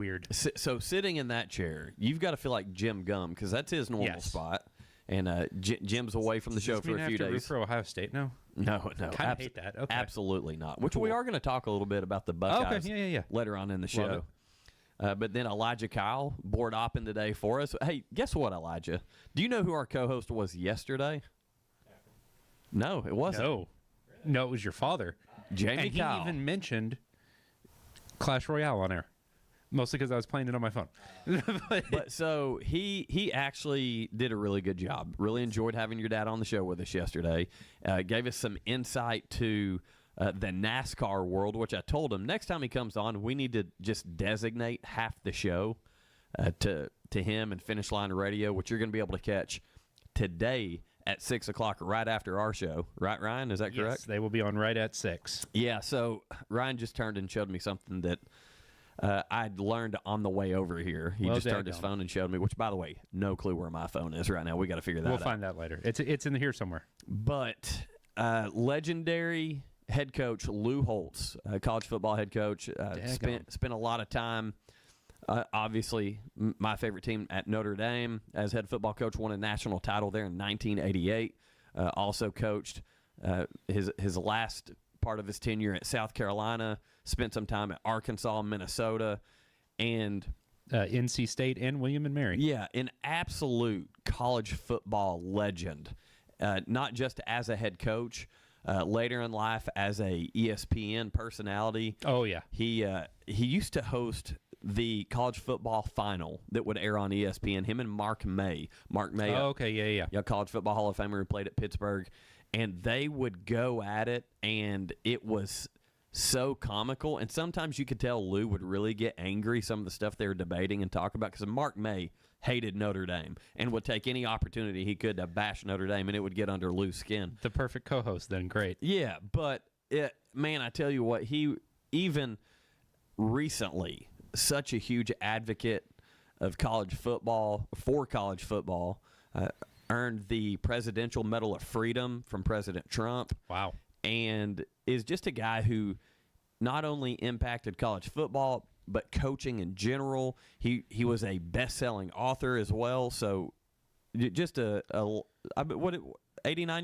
weird. So sitting in that chair, you've got to feel like Jim Gum because that's his normal spot. And Jim's away from the show for a few days. Root for Ohio State now? No. Kind of hate that. Okay. Absolutely not. Which we are going to talk a little bit about the Buckeyes yeah. later on in the show. But then Elijah Kyle, board opping today for us. Hey, guess what, Elijah? Do you know who our co-host was yesterday? No, it wasn't. No, it was your father. Jamie and Kyle. He even mentioned Clash Royale on air. Mostly because I was playing it on my phone. But so he actually did a really good job. Really enjoyed having your dad on the show with us yesterday. Gave us some insight to the NASCAR world, which I told him next time he comes on, we need to just designate half the show to him and Finish Line Radio, which you're going to be able to catch today at 6 o'clock right after our show. Right, Ryan? Is that correct? Yes, they will be on right at 6. Yeah, so Ryan just turned and showed me something that I'd learned on the way over here. He just turned his phone and showed me, which, by the way, no clue where my phone is right now. We got to figure that out. We'll find that later. It's in here somewhere. But legendary head coach Lou Holtz, college football head coach, spent a lot of time, obviously, my favorite team at Notre Dame as head football coach, won a national title there in 1988. Also coached his last part of his tenure at South Carolina, spent some time at Arkansas, Minnesota, and NC State and William and Mary. Yeah, an absolute college football legend, not just as a head coach, later in life as a ESPN personality. Oh, yeah. He used to host the college football final that would air on ESPN, him and Mark May. Oh, okay, yeah. College football Hall of Famer who played at Pittsburgh. And they would go at it, and it was so comical. And sometimes you could tell Lou would really get angry, some of the stuff they were debating and talk about, because Mark May hated Notre Dame and would take any opportunity he could to bash Notre Dame, and it would get under Lou's skin. The perfect co-host then, great. Yeah, but, man, I tell you what, he even recently, such a huge advocate of college football, for college football, earned the Presidential Medal of Freedom from President Trump. Wow. And is just a guy who not only impacted college football, but coaching in general. He was a best-selling author as well. So just 89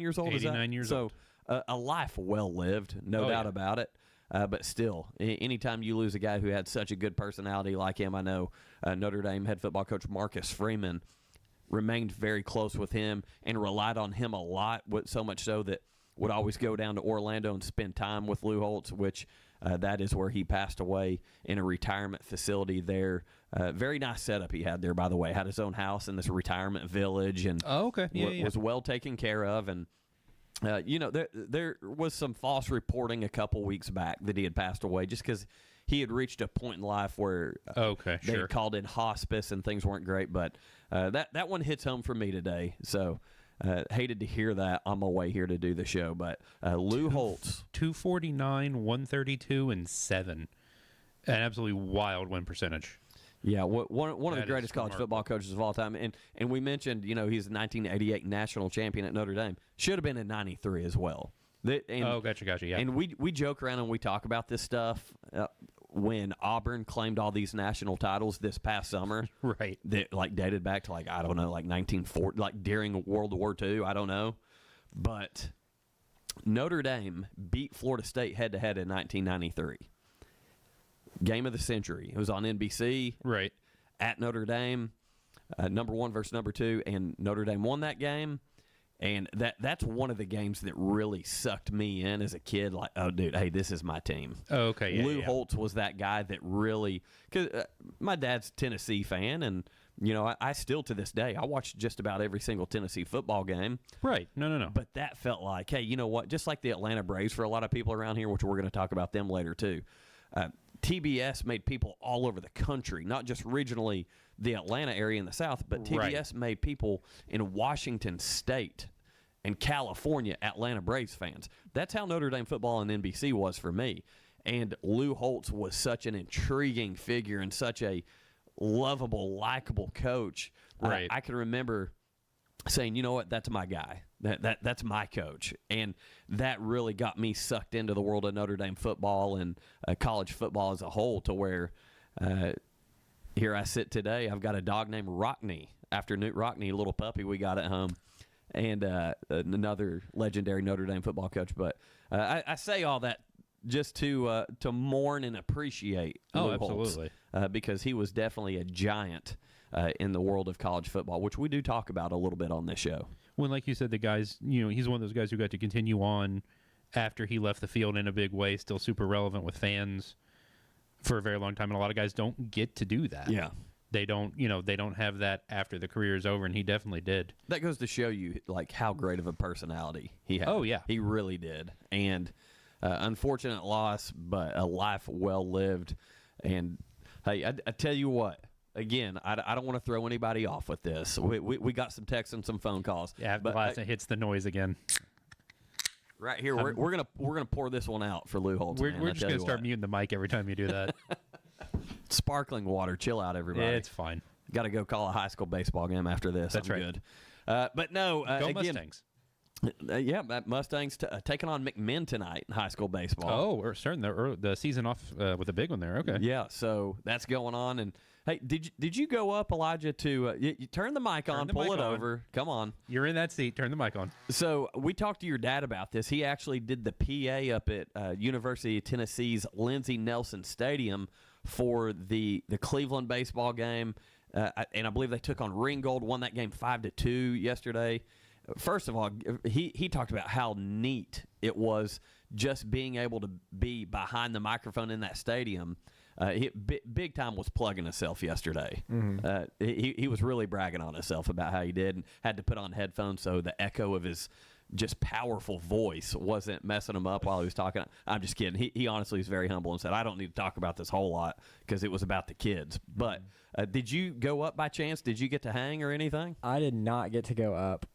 years old? 89 years old. So a life well-lived, no doubt about it. But still, anytime you lose a guy who had such a good personality like him, I know Notre Dame head football coach Marcus Freeman remained very close with him and relied on him a lot, so much so that would always go down to Orlando and spend time with Lou Holtz, which that is where he passed away in a retirement facility there. Very nice setup he had there, by the way. Had his own house in this retirement village and was well taken care of. And there was some false reporting a couple weeks back that he had passed away just because he had reached a point in life where they had called in hospice and things weren't great. But that one hits home for me today. So hated to hear that on my way here to do the show. But Lou Holtz. 249, 132, and 7. An absolutely wild win percentage. Yeah, one of the greatest college football coaches of all time. And we mentioned, he's the 1988 national champion at Notre Dame. Should have been in 93 as well. Gotcha, yeah. And we joke around and we talk about this stuff when Auburn claimed all these national titles this past summer. Right. That dated back to 1940, during World War II, I don't know. But Notre Dame beat Florida State head-to-head in 1993. Game of the century. It was on NBC. Right. At Notre Dame, number 1 versus number 2, and Notre Dame won that game. And that's one of the games that really sucked me in as a kid. Like, oh, dude, hey, this is my team. Oh, okay. Yeah, Lou Holtz was that guy that really – because my dad's a Tennessee fan, and, I still to this day, I watch just about every single Tennessee football game. Right. No. But that felt like, hey, you know what? Just like the Atlanta Braves for a lot of people around here, which we're going to talk about them later too, TBS made people all over the country, not just regionally the Atlanta area in the South, but TBS made people in Washington State and California Atlanta Braves fans. That's how Notre Dame football on NBC was for me. And Lou Holtz was such an intriguing figure and such a lovable, likable coach. Right. I can remember saying, you know what, that's my guy. That's my coach. And that really got me sucked into the world of Notre Dame football and college football as a whole, to where here I sit today. I've got a dog named Rockney, after Newt Rockney, a little puppy we got at home, and another legendary Notre Dame football coach. But I say all that just to mourn and appreciate Lou Holtz, absolutely. because he was definitely a giant in the world of college football, which we do talk about a little bit on this show. When, like you said, the guys, he's one of those guys who got to continue on after he left the field in a big way, still super relevant with fans for a very long time, and a lot of guys don't get to do that. Yeah. They don't have that after the career is over, and he definitely did. That goes to show you like how great of a personality he had. Oh, yeah. He really did. And unfortunate loss, but a life well lived. And hey, I tell you what, again, I don't want to throw anybody off with this. We got some texts and some phone calls. Yeah, but last it hits the noise again. Right here, we're gonna pour this one out for Lou Holtz. We're just gonna start muting the mic every time you do that. Sparkling water, chill out, everybody. Yeah, it's fine. Got to go call a high school baseball game after this. That's I'm right. Good. But no, Go again, Mustangs. Yeah, Mustangs taking on McMinn tonight in high school baseball. Oh, we're starting the season off with a big one there. Okay. Yeah, so that's going on. And hey, did you go up, Elijah, to you turn the mic on, pull it over. Come on. You're in that seat. Turn the mic on. So we talked to your dad about this. He actually did the PA up at University of Tennessee's Lindsey Nelson Stadium for the Cleveland baseball game. And I believe they took on Ringgold, won that game 5-2 yesterday. First of all, he talked about how neat it was just being able to be behind the microphone in that stadium. Big Time was plugging himself yesterday. Mm-hmm. He was really bragging on himself about how he did and had to put on headphones so the echo of his just powerful voice wasn't messing him up while he was talking. I'm just kidding. He honestly is very humble and said, I don't need to talk about this whole lot because it was about the kids. But did you go up by chance? Did you get to hang or anything? I did not get to go up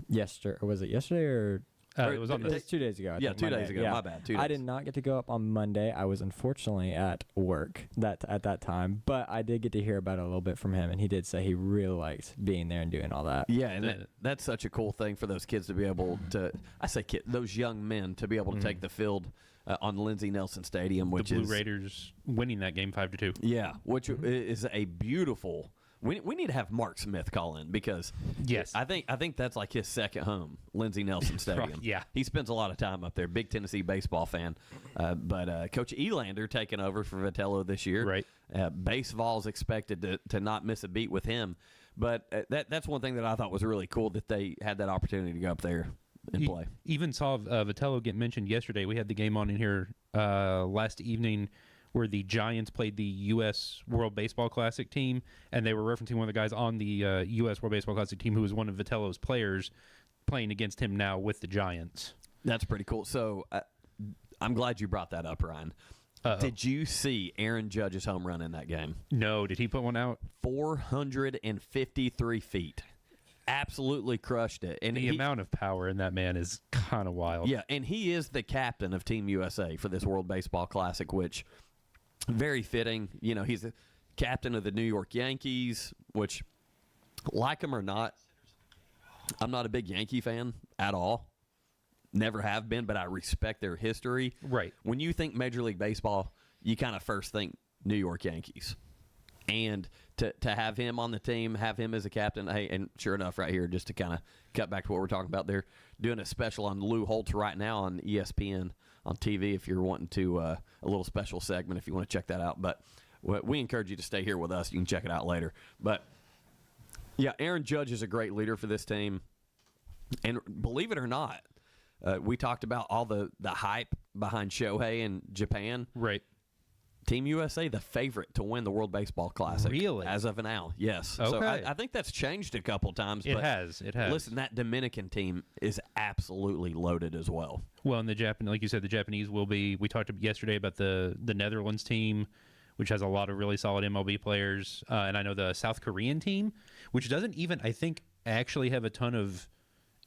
yesterday. Was it yesterday or? It was 2 days ago. I think, 2 Monday. days ago. Yeah. My bad. 2 days. I did not get to go up on Monday. I was unfortunately at work at that time, but I did get to hear about it a little bit from him, and he did say he really liked being there and doing all that. Yeah, and that's such a cool thing for those kids to be able to. I say those young men to be able to take the field on Lindsey Nelson Stadium, which the Blue is Raiders winning that game 5-2. Yeah, which is a beautiful. We need to have Mark Smith call in because yes, I think that's like his second home, Lindsey Nelson Stadium. Yeah, he spends a lot of time up there. Big Tennessee baseball fan, but Coach Elander taking over for Vitello this year. Right, baseball's expected to not miss a beat with him. But that's one thing that I thought was really cool that they had that opportunity to go up there and play. Even saw Vitello get mentioned yesterday. We had the game on in here last evening, where the Giants played the U.S. World Baseball Classic team, and they were referencing one of the guys on the U.S. World Baseball Classic team who was one of Vitello's players playing against him now with the Giants. That's pretty cool. So I'm glad you brought that up, Ryan. Uh-oh. Did you see Aaron Judge's home run in that game? No. Did he put one out? 453 feet. Absolutely crushed it. And the amount of power in that man is kind of wild. Yeah, and he is the captain of Team USA for this World Baseball Classic, which – very fitting. He's the captain of the New York Yankees, which, like him or not, I'm not a big Yankee fan at all. Never have been, but I respect their history. Right. When you think Major League Baseball, you kind of first think New York Yankees. And to have him on the team, have him as a captain, hey, and sure enough, right here, just to kind of cut back to what we're talking about, they're doing a special on Lou Holtz right now on ESPN on TV if you're wanting to, a little special segment if you want to check that out. But we encourage you to stay here with us. You can check it out later. But, yeah, Aaron Judge is a great leader for this team. And believe it or not, we talked about all the hype behind Shohei in Japan. Right. Team USA, the favorite to win the World Baseball Classic. Really? As of now, yes. Okay. So I think that's changed a couple times. It has. Listen, that Dominican team is absolutely loaded as well. Well, and like you said, the Japanese will be. We talked yesterday about the Netherlands team, which has a lot of really solid MLB players. And I know the South Korean team, which doesn't even, I think, actually have a ton of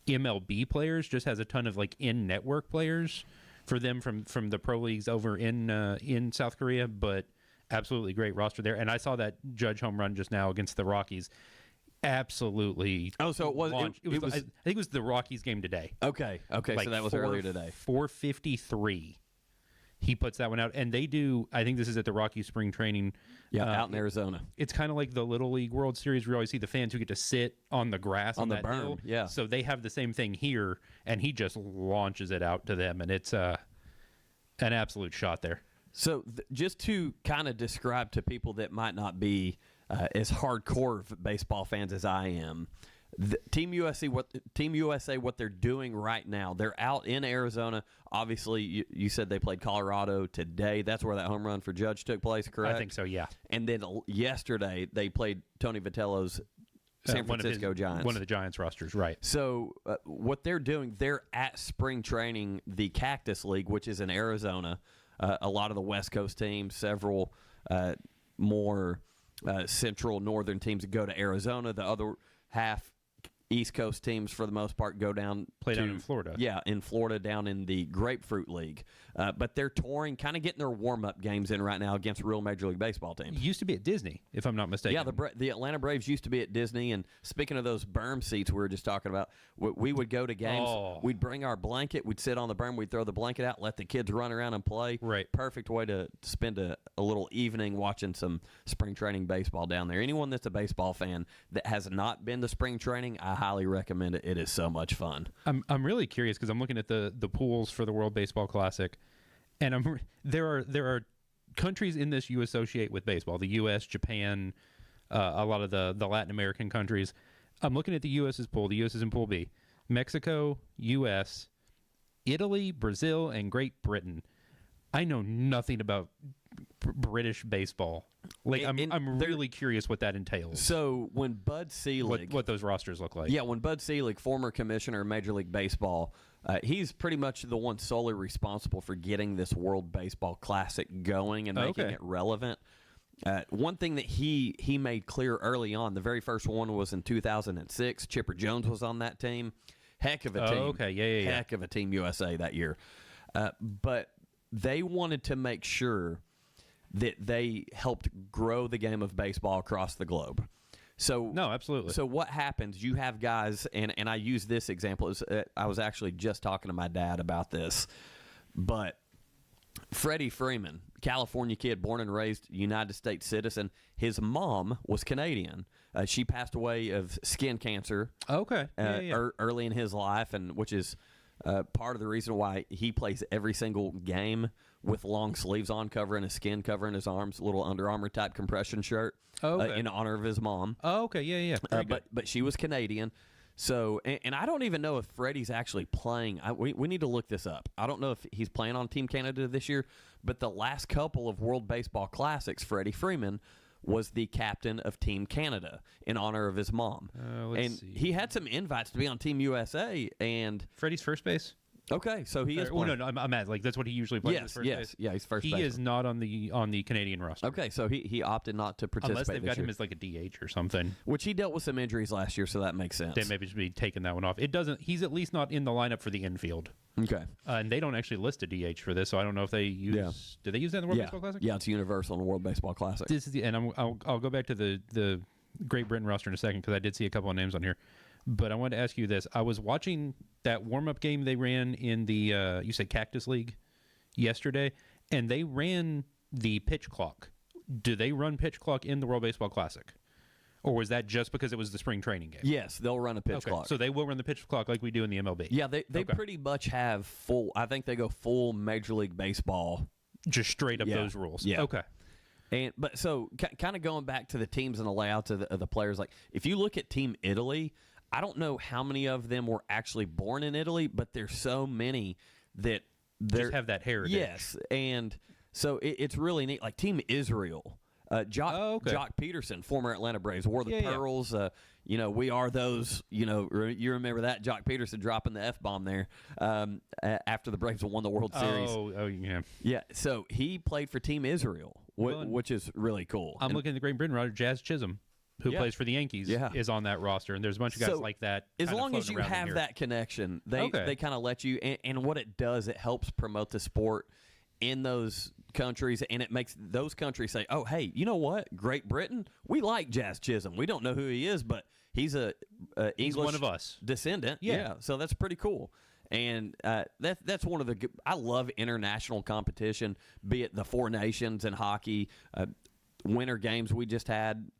MLB players, just has a ton of in-network players for them from the pro leagues over in South Korea, but absolutely great roster there. And I saw that Judge home run just now against the Rockies. Absolutely. Oh, so it was. I think it was the Rockies game today. Okay. So that was earlier today. 453. he puts that one out. And they do, I think this is at the Rocky Spring Training. Out in Arizona. It's kind of like the Little League World Series where you always see the fans who get to sit on the grass on the that berm. hill. Yeah. So they have the same thing here, and he just launches it out to them, and it's an absolute shot there. So just to kind of describe to people that might not be as hardcore baseball fans as I am, Team USA, what they're doing right now, they're out in Arizona. Obviously, you said they played Colorado today. That's where that home run for Judge took place, correct? I think so, yeah. And then yesterday, they played Tony Vitello's San Francisco Giants. One of the Giants rosters, right. So what they're doing, they're at spring training, the Cactus League, which is in Arizona. A lot of the West Coast teams, several more central northern teams go to Arizona. The other half East Coast teams, for the most part, go down down in Florida. Yeah, in Florida, down in the Grapefruit League. But they're touring, kind of getting their warm-up games in right now against real Major League Baseball teams. It used to be at Disney, if I'm not mistaken. Yeah, the Atlanta Braves used to be at Disney. And speaking of those berm seats we were just talking about, we would go to games. Oh. We'd bring our blanket. We'd sit on the berm. We'd throw the blanket out, let the kids run around and play. Right. Perfect way to spend a little evening watching some spring training baseball down there. Anyone that's a baseball fan that has not been to spring training, I highly recommend it. It is so much fun. I'm really curious because I'm looking at the pools for the World Baseball Classic, and there are countries in this you associate with baseball: the U.S., Japan, a lot of the Latin American countries. I'm looking at the U.S.'s pool. The U.S. is in Pool B. Mexico, U.S., Italy, Brazil, and Great Britain. I know nothing about British baseball. Like I'm really curious what that entails. So when Bud Selig, what those rosters look like. Yeah, when Bud Selig, former commissioner of Major League Baseball, he's pretty much the one solely responsible for getting this World Baseball Classic going and making it relevant. One thing that he made clear early on, the very first one was in 2006. Chipper Jones was on that team. Heck of a team. Okay, yeah. Heck of a Team USA that year. But they wanted to make sure that they helped grow the game of baseball across the globe. So no, absolutely. So what happens? You have guys, and I use this example. I was actually just talking to my dad about this, but Freddie Freeman, California kid, born and raised United States citizen. His mom was Canadian. She passed away of skin cancer. Okay. Early in his life, and which is part of the reason why he plays every single game with long sleeves on, covering his skin, covering his arms, a little Under Armour type compression shirt in honor of his mom. Oh, okay, yeah. But she was Canadian. So, and I don't even know if Freddie's actually playing. We need to look this up. I don't know if he's playing on Team Canada this year, but the last couple of World Baseball Classics, Freddie Freeman was the captain of Team Canada in honor of his mom. Let's see. He had some invites to be on Team USA. And Freddie's first base? Okay, so he is. No, I'm at like that's what he usually plays. Yes, base. Yeah, he's first. He is not on the Canadian roster. Okay, so he opted not to participate. Unless they've got year. him as like a DH or something. Which he dealt with some injuries last year, so that makes sense. They maybe should be taking that one off. It doesn't. He's at least not in the lineup for the infield. Okay. And they don't actually list a DH for this, so I don't know if they use. Yeah. Do they use that in the World Baseball Classic? Yeah, it's universal in the World Baseball Classic. This is I'll go back to the Great Britain roster in a second because I did see a couple of names on here. But I wanted to ask you this. I was watching that warm-up game they ran in the, you said Cactus League yesterday, and they ran the pitch clock. Do they run pitch clock in the World Baseball Classic? Or was that just because it was the spring training game? Yes, they'll run a pitch clock. So they will run the pitch clock like we do in the MLB? Yeah, they pretty much have full, I think they go full Major League Baseball. Just straight up those rules? Yeah. Okay. But so kind of going back to the teams and the layouts of the players, like if you look at Team Italy, I don't know how many of them were actually born in Italy, but there's so many that just have that heritage. Yes, and so it's really neat. Like Team Israel, Jock Peterson, former Atlanta Braves, wore the pearls. We are those. You remember that Jock Peterson dropping the F-bomb there after the Braves won the World Series. Oh, yeah. Yeah, so he played for Team Israel, which is really cool. I'm looking at the Great Britain roster. Jazz Chisholm, who plays for the Yankees, is on that roster, and there's a bunch of guys like that. As long as you have that connection, they kind of let you. And what it does, it helps promote the sport in those countries, and it makes those countries say, "Oh, hey, you know what? Great Britain, we like Jazz Chisholm. We don't know who he is, but he's English one of us descendant. Yeah, so that's pretty cool." And that's one of the – I love international competition, be it the Four Nations in hockey, winter games we just had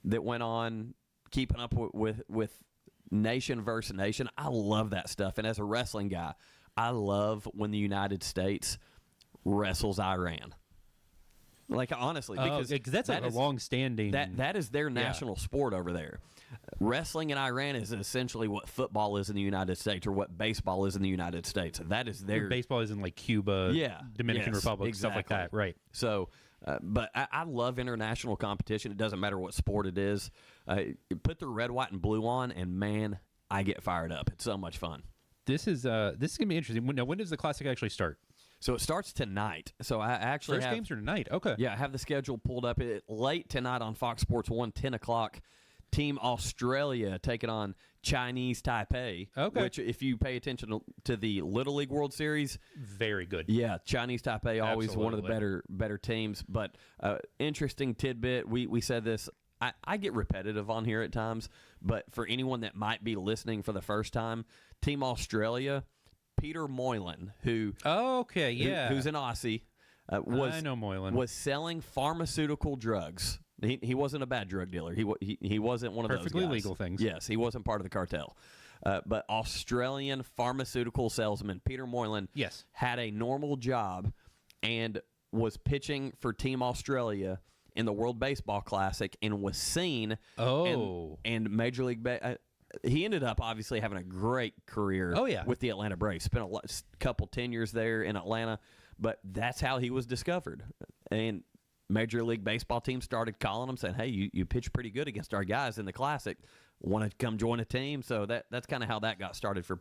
that went on, keeping up with nation versus nation. I love that stuff. And as a wrestling guy, I love when the United States wrestles Iran. Like, honestly, because that's a long-standing... That is their national sport over there. Wrestling in Iran is essentially what football is in the United States or what baseball is in the United States. That is their... Baseball is in, like, Cuba, Dominican Republic, exactly. Stuff like that, right. So, but I love international competition. It doesn't matter what sport it is. Put the red, white, and blue on, and, man, I get fired up. It's so much fun. This is going to be interesting. Now, when does the Classic actually start? So it starts tonight. So I actually First games are tonight. Okay. Yeah, I have the schedule pulled up. Late tonight on Fox Sports 1, 10 o'clock. Team Australia taking on Chinese Taipei. Okay. Which, if you pay attention to the Little League World Series, very good. Yeah, Chinese Taipei always Absolutely. one of the better teams. But interesting tidbit. We said this. I get repetitive on here at times, but for anyone that might be listening for the first time, Team Australia. Peter Moylan, who's an Aussie, I know Moylan. was selling pharmaceutical drugs. He wasn't a bad drug dealer. He wasn't one of those perfectly guys. legal things. Yes, he wasn't part of the cartel. But Australian pharmaceutical salesman Peter Moylan had a normal job and was pitching for Team Australia in the World Baseball Classic and was seen. And Major League he ended up obviously having a great career with the Atlanta Braves. Spent a couple tenures there in Atlanta, but that's how he was discovered. And Major League Baseball team started calling him, saying, hey, you pitch pretty good against our guys in the Classic. Want to come join a team? So that's kind of how that got started for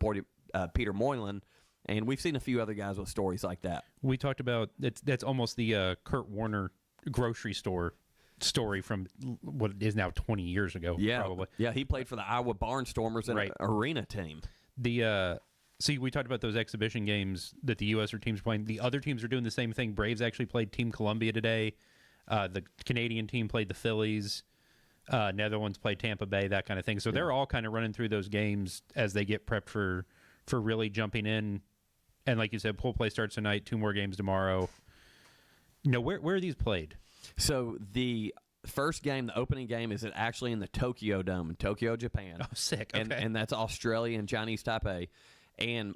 Peter Moylan. And we've seen a few other guys with stories like that. We talked about that's almost the Kurt Warner grocery store story from what is now 20 years ago, probably. Yeah, he played for the Iowa Barnstormers in an arena team. See, we talked about those exhibition games that the U.S. teams are playing. The other teams are doing the same thing. Braves actually played Team Columbia today. The Canadian team played the Phillies. Netherlands played Tampa Bay, that kind of thing. So they're all kind of running through those games as they get prepped for really jumping in. And like you said, pool play starts tonight, 2 more games tomorrow. Where are these played? So the first game, the opening game, is actually in the Tokyo Dome in Tokyo, Japan. Oh, sick. Okay. And that's Australia and Chinese Taipei. And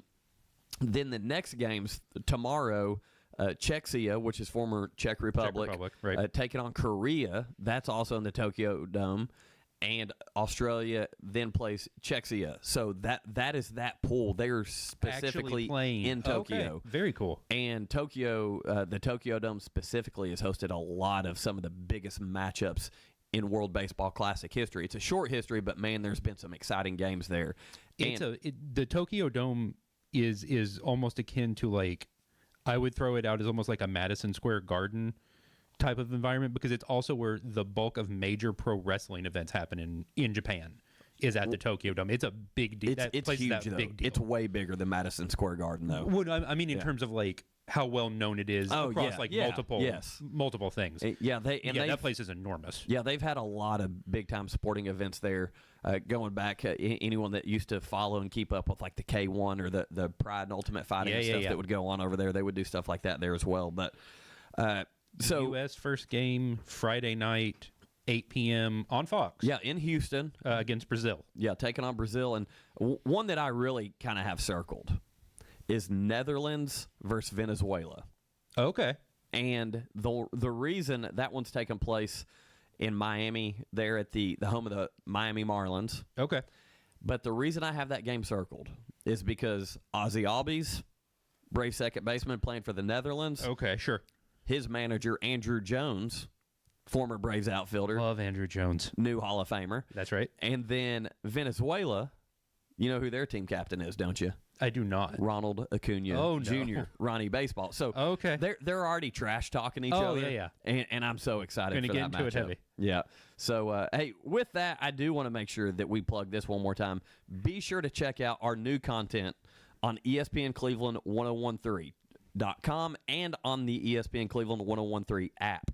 then the next game's tomorrow, Czechia, which is former Czech Republic, taking on Korea. That's also in the Tokyo Dome. And Australia then plays Czechia. So that is that pool. They're specifically in Tokyo. Okay. Very cool. And Tokyo, the Tokyo Dome specifically has hosted a lot of some of the biggest matchups in World Baseball Classic history. It's a short history, but, man, there's been some exciting games there. The Tokyo Dome is almost akin to, like, I would throw it out as almost like a Madison Square Garden type of environment, because it's also where the bulk of major pro wrestling events happen in Japan is at the Tokyo Dome. It's a big deal. It's huge, though. Big deal. It's way bigger than Madison Square Garden, though. Well, I mean, in terms of, like, how well known it is across multiple things. That place is enormous. Yeah, they've had a lot of big time sporting events there. Going back, anyone that used to follow and keep up with like the K1 or the Pride and Ultimate Fighting stuff that would go on over there, they would do stuff like that there as well. But so U.S. first game Friday night, 8 p.m. on Fox. Yeah, in Houston against Brazil. Yeah, taking on Brazil, and one that I really kind of have circled is Netherlands versus Venezuela. Okay. And the reason that one's taking place in Miami, there at the home of the Miami Marlins. Okay. But the reason I have that game circled is because Ozzy Albies, Brave second baseman playing for the Netherlands. Okay, sure. His manager, Andrew Jones, former Braves outfielder. Love Andrew Jones. New Hall of Famer. That's right. And then Venezuela, you know who their team captain is, don't you? I do not. Ronald Acuna Jr., Ronnie Baseball. So they're already trash talking each other. Yeah. And I'm so excited for that matchup. Going to get into it heavy. Yeah. So, hey, with that, I do want to make sure that we plug this one more time. Be sure to check out our new content on ESPN Cleveland 1013.com and on the ESPN Cleveland 1013 app.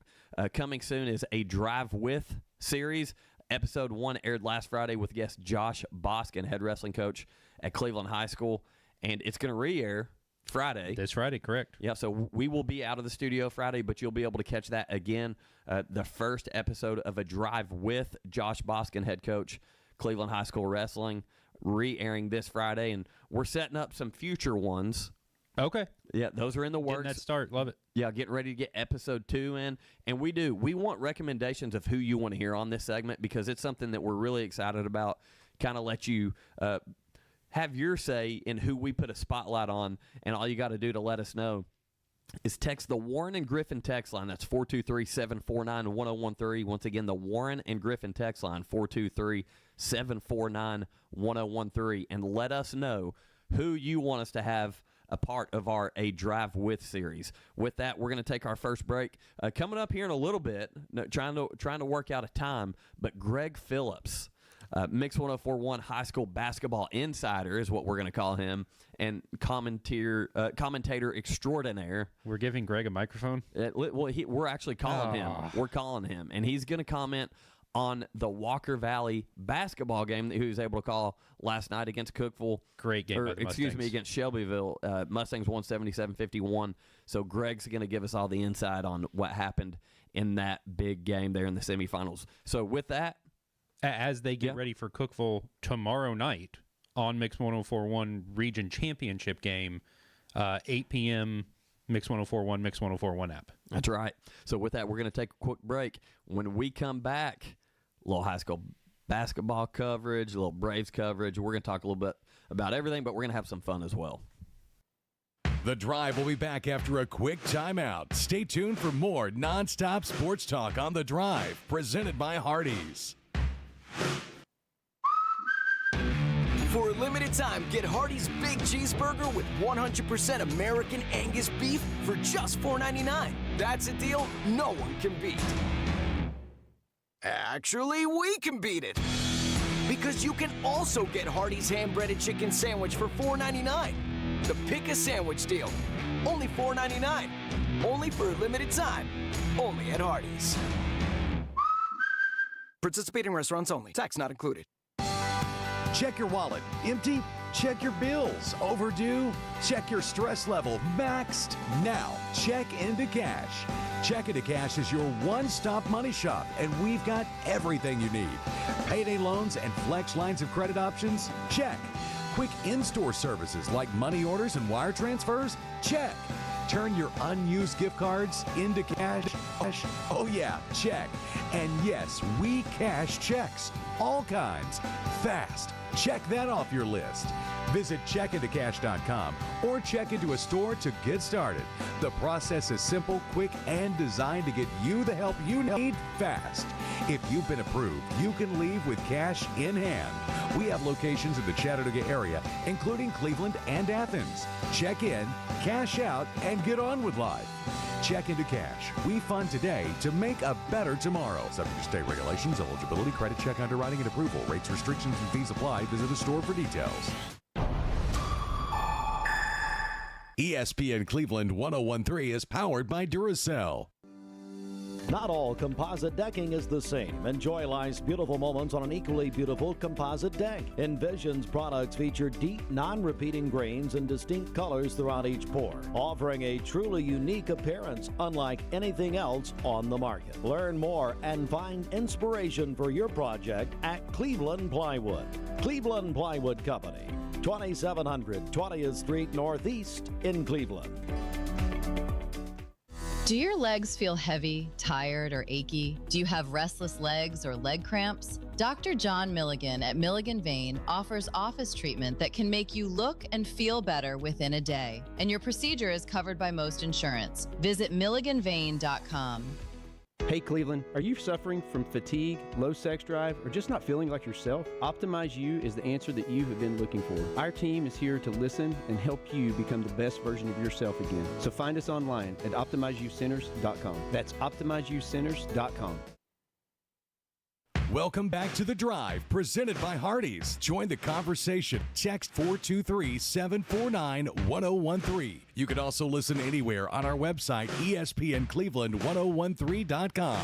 Coming soon is a Drive With series. Episode 1 aired last Friday with guest Josh Boskin, head wrestling coach at Cleveland High School. and it's going to re-air Friday. This Friday, correct. Yeah, so we will be out of the studio Friday, but you'll be able to catch that again. The first episode of A Drive with Josh Boskin, head coach, Cleveland High School Wrestling, re-airing this Friday, and we're setting up some future ones. Okay. Yeah, those are in the works. Getting that start. Love it. Yeah, getting ready to get episode 2 in. And we want recommendations of who you want to hear on this segment because it's something that we're really excited about. Kind of let you have your say in who we put a spotlight on. And all you got to do to let us know is text the Warren and Griffin text line. That's 423-749-1013. Once again, the Warren and Griffin text line, 423-749-1013. And let us know who you want us to have a part of our A Drive With series. With that, we're going to take our first break. Coming up here in a little bit, trying to work out a time, but Greg Phillips, Mix 104.1 high school basketball insider is what we're going to call him, and commentator extraordinaire. We're giving Greg a microphone? We're actually calling him. We're calling him, and he's going to comment on the Walker Valley basketball game that he was able to call last night against Cookeville. Great game by the Mustangs. Against Shelbyville. Mustangs won 77-51. So Greg's going to give us all the insight on what happened in that big game there in the semifinals. So with that, as they get ready for Cookeville tomorrow night on Mix 104.1 Region Championship game, 8 p.m., Mix 104.1, Mix 104.1 app. That's right. So with that, we're going to take a quick break. When we come back, a little high school basketball coverage, a little Braves coverage. We're going to talk a little bit about everything, but we're going to have some fun as well. The Drive will be back after a quick timeout. Stay tuned for more nonstop sports talk on The Drive, presented by Hardees. For a limited time, get Hardee's Big Cheeseburger with 100% American Angus beef for just $4.99. That's a deal no one can beat. Actually, we can beat it. Because you can also get Hardee's hand-breaded chicken sandwich for $4.99. The Pick a Sandwich deal. Only $4.99. Only for a limited time. Only at Hardee's. Participating restaurants only. Tax not included. Check your wallet. Empty? Check your bills. Overdue? Check your stress level. Maxed? Now, check into cash. Check into Cash is your one-stop money shop, and we've got everything you need. Payday loans and flex lines of credit options? Check. Quick in-store services like money orders and wire transfers? Check. Turn your unused gift cards into cash? Oh yeah, check. And yes, we cash checks. All kinds. Fast. Check that off your list. Visit checkintocash.com or check into a store to get started. The process is simple, quick, and designed to get you the help you need fast. If you've been approved, you can leave with cash in hand. We have locations in the Chattanooga area, including Cleveland and Athens. Check in, cash out, and get on with life. Check into Cash. We fund today to make a better tomorrow. Subject to state regulations, eligibility, credit check, underwriting, and approval. Rates, restrictions, and fees apply. Visit the store for details. ESPN Cleveland 101.3 is powered by Duracell. Not all composite decking is the same. Enjoy life's beautiful moments on an equally beautiful composite deck. Envision's products feature deep, non-repeating grains and distinct colors throughout each pour, offering a truly unique appearance unlike anything else on the market. Learn more and find inspiration for your project at Cleveland Plywood. Cleveland Plywood Company, 2700 20th Street Northeast in Cleveland. Do your legs feel heavy, tired, or achy? Do you have restless legs or leg cramps? Dr. John Milligan at Milligan Vein offers office treatment that can make you look and feel better within a day. And your procedure is covered by most insurance. Visit milliganvein.com. Hey Cleveland, are you suffering from fatigue, low sex drive, or just not feeling like yourself? Optimize You is the answer that you have been looking for. Our team is here to listen and help you become the best version of yourself again. So find us online at OptimizeYouCenters.com. That's OptimizeYouCenters.com. Welcome back to The Drive, presented by Hardees. Join the conversation. Text 423-749-1013. You can also listen anywhere on our website, ESPNCleveland1013.com.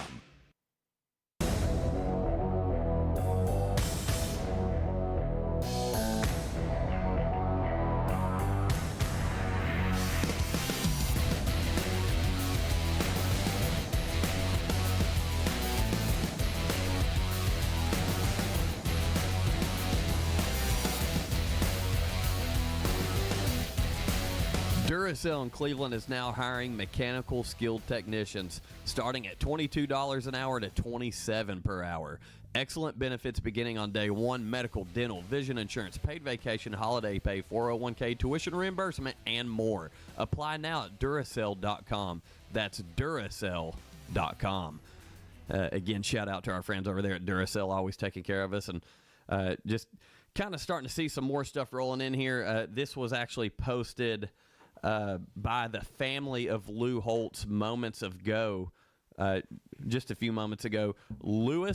Duracell in Cleveland is now hiring mechanical skilled technicians, starting at $22 an hour to $27 per hour. Excellent benefits beginning on day one: medical, dental, vision insurance, paid vacation, holiday pay, 401k, tuition reimbursement, and more. Apply now at Duracell.com. That's Duracell.com. Again, shout out to our friends over there at Duracell, always taking care of us, and just kind of starting to see some more stuff rolling in here. This was actually posted by the family of Lou Holtz moments of go. Just a few moments ago. Lou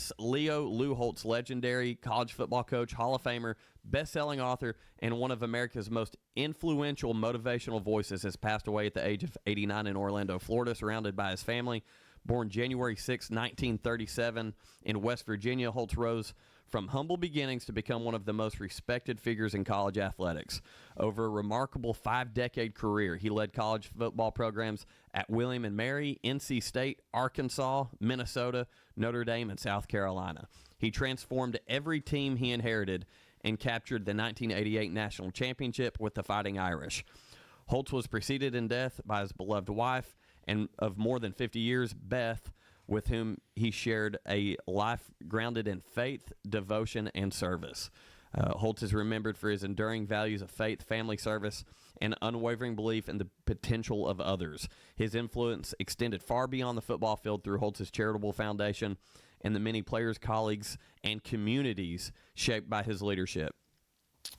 Holtz, legendary college football coach, Hall of Famer, best-selling author, and one of America's most influential motivational voices, has passed away at the age of 89 in Orlando, Florida, surrounded by his family. Born January 6, 1937 in West Virginia, Holtz rose from humble beginnings to become one of the most respected figures in college athletics. Over a remarkable 5-decade career, he led college football programs at William & Mary, NC State, Arkansas, Minnesota, Notre Dame, and South Carolina. He transformed every team he inherited and captured the 1988 national championship with the Fighting Irish. Holtz was preceded in death by his beloved wife and of more than 50 years, Beth, with whom he shared a life grounded in faith, devotion, and service. Holtz is remembered for his enduring values of faith, family service, and unwavering belief in the potential of others. His influence extended far beyond the football field through Holtz's charitable foundation and the many players, colleagues, and communities shaped by his leadership.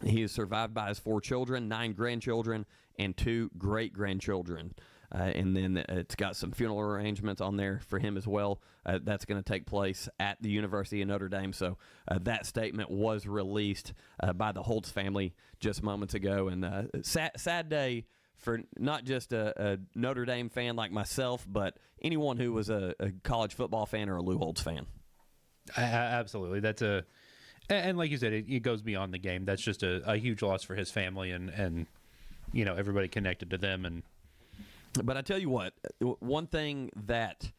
He is survived by his 4 children, 9 grandchildren, and 2 great-grandchildren. And then it's got some funeral arrangements on there for him as well. That's going to take place at the University of Notre Dame. So that statement was released by the Holtz family just moments ago. And sad day for not just a Notre Dame fan like myself, but anyone who was a college football fan or a Lou Holtz fan. Absolutely. And like you said, it goes beyond the game. That's just a huge loss for his family and everybody connected to them. But I tell you what, one thing that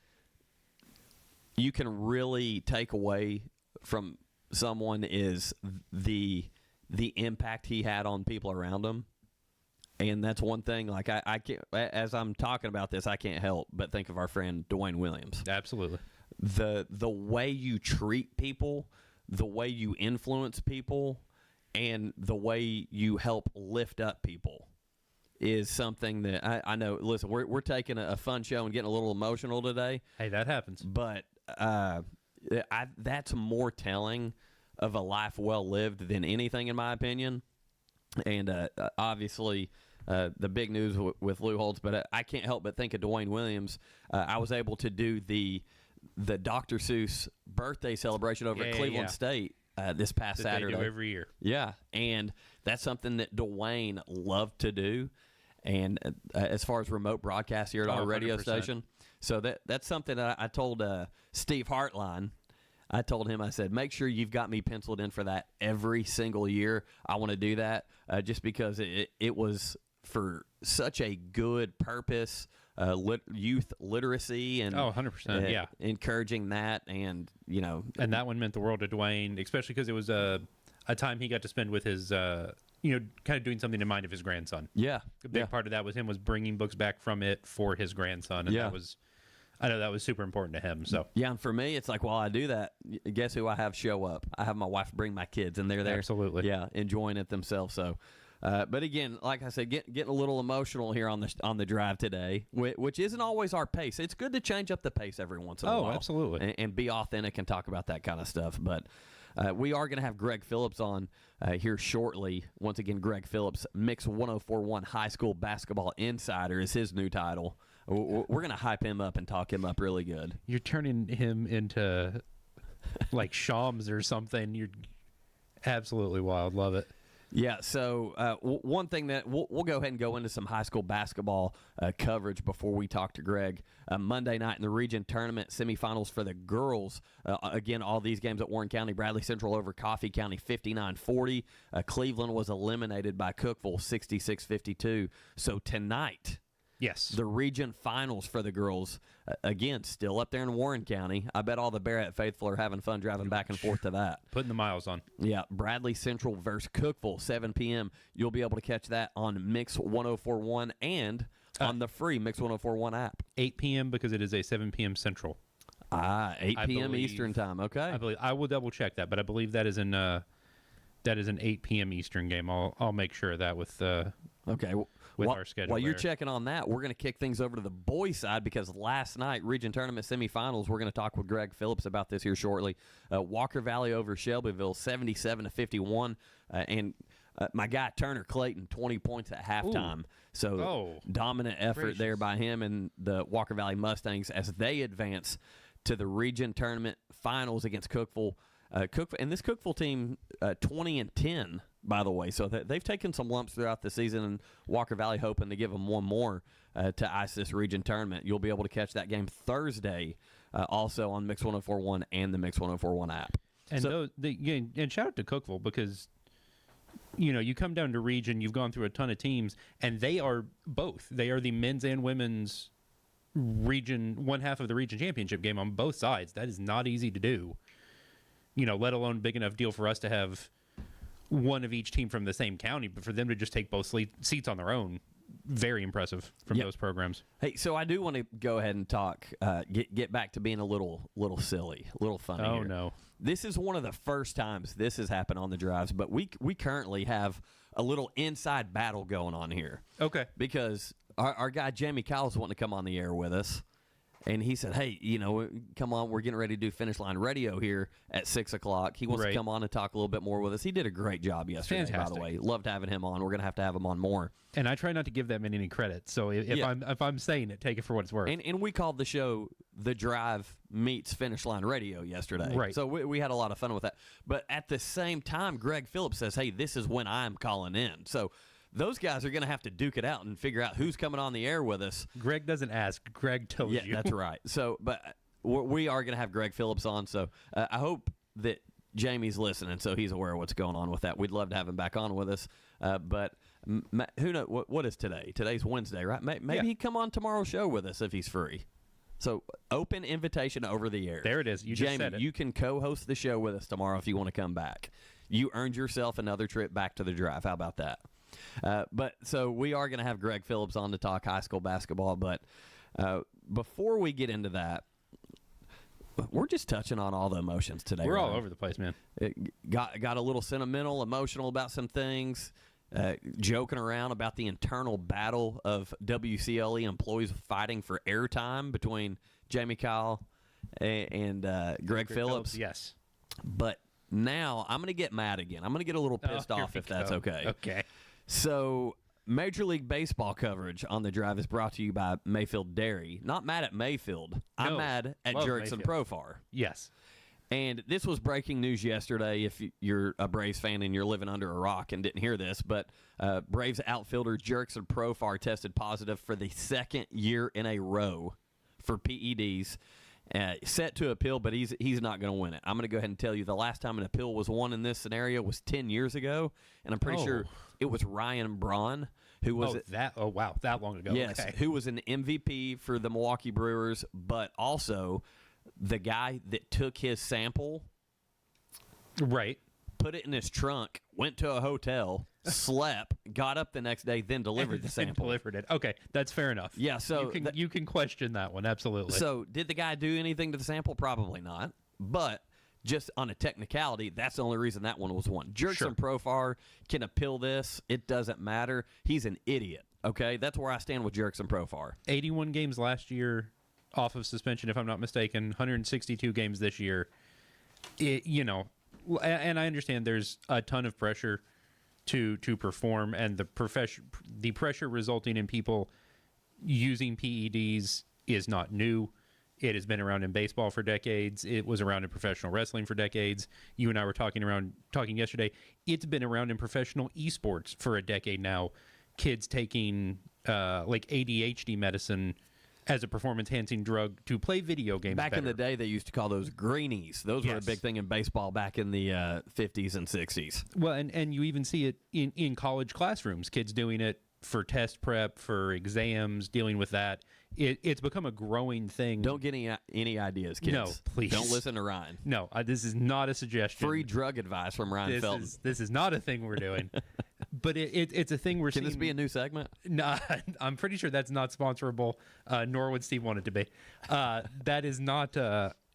you can really take away from someone is the impact he had on people around him. And that's one thing, like I can't, as I'm talking about this, I can't help but think of our friend Dwayne Williams. Absolutely. The way you treat people, the way you influence people, and the way you help lift up people is something that I know. Listen, we're taking a fun show and getting a little emotional today. Hey, that happens. But that's more telling of a life well lived than anything, in my opinion. And obviously, the big news with Lou Holtz, but I can't help but think of Dwayne Williams. I was able to do the Dr. Seuss birthday celebration over at Cleveland State this past Saturday. They do every year. Yeah, and that's something that Dwayne loved to do. And as far as remote broadcast here at our radio 100%. Station, so that's something that I told Steve Hartline. I told him, I said, make sure you've got me penciled in for that every single year. I want to do that just because it was for such a good purpose, youth literacy and 100%, yeah, encouraging that, and and that one meant the world to Dwayne, especially because it was a time he got to spend with his kind of doing something in mind of his grandson. Yeah, a big part of that was him was bringing books back from it for his grandson, and I know that was super important to him. So yeah, and for me, it's like, while I do that, guess who I have show up? I have my wife bring my kids, and they're there, absolutely, yeah, enjoying it themselves. So. But again, like I said, getting a little emotional here on the drive today, which isn't always our pace. It's good to change up the pace every once in a while. Oh, absolutely. And be authentic and talk about that kind of stuff. But we are going to have Greg Phillips on here shortly. Once again, Greg Phillips, Mix 104.1 High School Basketball Insider is his new title. We're going to hype him up and talk him up really good. You're turning him into like Shams or something. You're absolutely wild. Love it. Yeah, so one thing that we'll go ahead and go into some high school basketball coverage before we talk to Greg. Monday night in the region tournament semifinals for the girls. Again, all these games at Warren County. Bradley Central over Coffee County 59-40. Cleveland was eliminated by Cookeville 66-52. So tonight Yes. The region finals for the girls, again, still up there in Warren County. I bet all the Barrett faithful are having fun driving back and forth to that. Putting the miles on. Yeah, Bradley Central versus Cookeville, 7 p.m. You'll be able to catch that on Mix 1041 and on the free Mix 1041 app. 8 p.m. because it is a 7 p.m. Central. 8 p.m. Eastern time. Okay. I will double check that, but I believe that is an 8 p.m. Eastern game. I'll make sure of that with okay. With our schedule. While you're there. checking on that, we're going to kick things over to the boys' side because last night, region tournament semifinals, we're going to talk with Greg Phillips about this here shortly. Walker Valley over Shelbyville, 77-51, and my guy Turner Clayton, 20 points at halftime. So dominant effort there by him and the Walker Valley Mustangs as they advance to the region tournament finals against Cookeville. And this Cookeville team, 20-10, by the way. So they've taken some lumps throughout the season, and Walker Valley hoping to give them one more to ice this region tournament. You'll be able to catch that game Thursday, also on Mix 1041 and the Mix 1041 app. And and shout out to Cookeville because you come down to region, you've gone through a ton of teams, and they are both. They are the men's and women's region, one half of the region championship game on both sides. That is not easy to do. Let alone big enough deal for us to have one of each team from the same county, but for them to just take both seats on their own, very impressive from those programs. Hey, so I do want to go ahead and talk, get back to being a little silly, a little funny here. No. This is one of the first times this has happened on the drives, but we currently have a little inside battle going on here. Okay. Because our guy Jamie Kyle's wanting to come on the air with us. And he said, hey, come on, we're getting ready to do Finish Line Radio here at 6 o'clock. He wants to come on and talk a little bit more with us. He did a great job yesterday, Fantastic. by the way. Loved having him on. We're going to have him on more. And I try not to give that man any credit. So if I'm saying it, take it for what it's worth. And we called the show The Drive Meets Finish Line Radio yesterday. Right. So we had a lot of fun with that. But at the same time, Greg Phillips says, hey, this is when I'm calling in. So those guys are going to have to duke it out and figure out who's coming on the air with us. Greg doesn't ask. Greg tells you. Yeah, that's right. So, but we are going to have Greg Phillips on. So I hope that Jamie's listening so he's aware of what's going on with that. We'd love to have him back on with us. But who knows? What is today? Today's Wednesday, right? Maybe he'd come on tomorrow's show with us if he's free. So open invitation over the air. There it is. You Jamie, just said it. You can co-host the show with us tomorrow if you want to come back. You earned yourself another trip back to the drive. How about that? But so we are going to have Greg Phillips on to talk high school basketball. But before we get into that, we're just touching on all the emotions today. We're all over the place, man. It got a little sentimental, emotional about some things, joking around about the internal battle of WCLE employees fighting for airtime between Jamie Kyle and Greg Phillips. Yes. But now I'm going to get mad again. I'm going to get a little pissed off if that's okay. Okay. So Major League Baseball coverage on the drive is brought to you by Mayfield Dairy. Not mad at Mayfield. I'm mad at Jerks and Profar. Yes. And this was breaking news yesterday if you're a Braves fan and you're living under a rock and didn't hear this, but Braves outfielder Jerks and Profar tested positive for the second year in a row for PEDs. Set to appeal, but he's not going to win it. I'm going to go ahead and tell you the last time an appeal was won in this scenario was 10 years ago, and I'm pretty sure it was Ryan Braun who was that long ago. Yes, okay. Who was an MVP for the Milwaukee Brewers, but also the guy that took his sample, right, put it in his trunk, went to a hotel, slept, got up the next day, then delivered the sample. Delivered it. Okay, that's fair enough. Yeah, so you can question that one, absolutely. So did the guy do anything to the sample? Probably not. But just on a technicality, that's the only reason that one was won. Jerks and Profar can appeal this. It doesn't matter. He's an idiot. Okay, that's where I stand with Jerks and Profar. 81 games last year off of suspension, if I'm not mistaken. 162 games this year. And I understand there's a ton of pressure to perform, and the pressure resulting in people using PEDs is not new. It has been around in baseball for decades. It was around in professional wrestling for decades. You and I were talking yesterday. It's been around in professional esports for a decade now. Kids taking like ADHD medicine as a performance-enhancing drug to play video games Back better. in the day, they used to call those greenies. Those were a big thing in baseball back in the 50s and 60s. Well, and you even see it in college classrooms, kids doing it for test prep, for exams, dealing with that. It's become a growing thing. Don't get any ideas, kids. No, please. Don't listen to Ryan. No, this is not a suggestion. Free drug advice from Ryan Felton. This is not a thing we're doing. But it's a thing we're seeing. Can this be a new segment? No, I'm pretty sure that's not sponsorable, nor would Steve want it to be. That is not.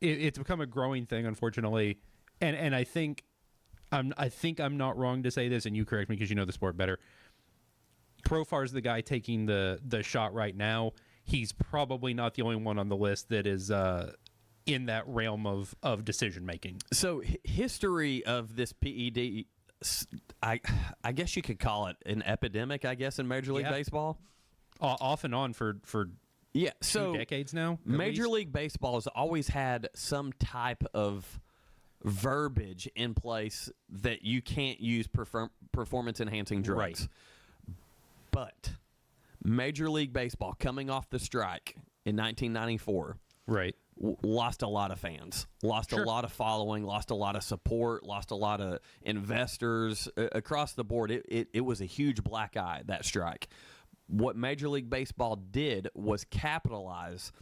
It's become a growing thing, unfortunately, and I think I'm not wrong to say this, and you correct me because you know the sport better. Profar's the guy taking the shot right now. He's probably not the only one on the list that is in that realm of decision making. So history of this PED, I guess you could call it an epidemic, I guess, in Major League Baseball. Off and on for so 2 decades now. Major League Baseball has always had some type of verbiage in place that you can't use performance-enhancing drugs. Right. But Major League Baseball, coming off the strike in 1994, right, lost a lot of fans, lost a lot of following, lost a lot of support, lost a lot of investors across the board. It was a huge black eye, that strike. What Major League Baseball did was capitalize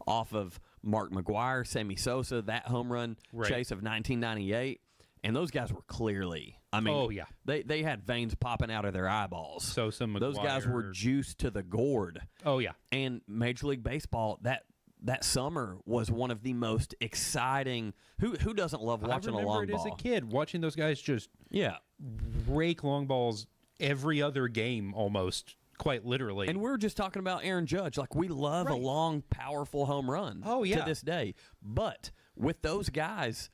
off of Mark McGwire, Sammy Sosa, that home run chase of 1998. And those guys were clearly, they had veins popping out of their eyeballs. Sosa, McGwire. Those guys were juiced to the gourd. Oh, yeah. And Major League Baseball, that summer was one of the most exciting. Who doesn't love watching a long ball? I remember it as a kid, watching those guys just rake long balls every other game almost, quite literally. And we were just talking about Aaron Judge. Like, we love a long, powerful home run to this day. But with those guys,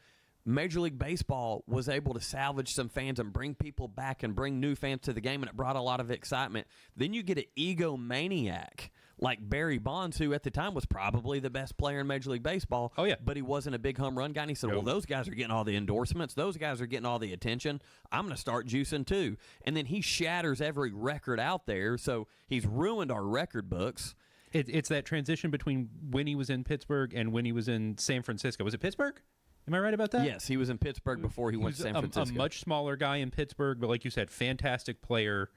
Major League Baseball was able to salvage some fans and bring people back and bring new fans to the game, and it brought a lot of excitement. Then you get an egomaniac like Barry Bonds, who at the time was probably the best player in Major League Baseball. Oh, yeah. But he wasn't a big home run guy. And he said, well, those guys are getting all the endorsements. Those guys are getting all the attention. I'm going to start juicing too. And then he shatters every record out there. So he's ruined our record books. It's that transition between when he was in Pittsburgh and when he was in San Francisco. Was it Pittsburgh? Am I right about that? Yes, he was in Pittsburgh before he went to San Francisco. A much smaller guy in Pittsburgh, but like you said, fantastic player.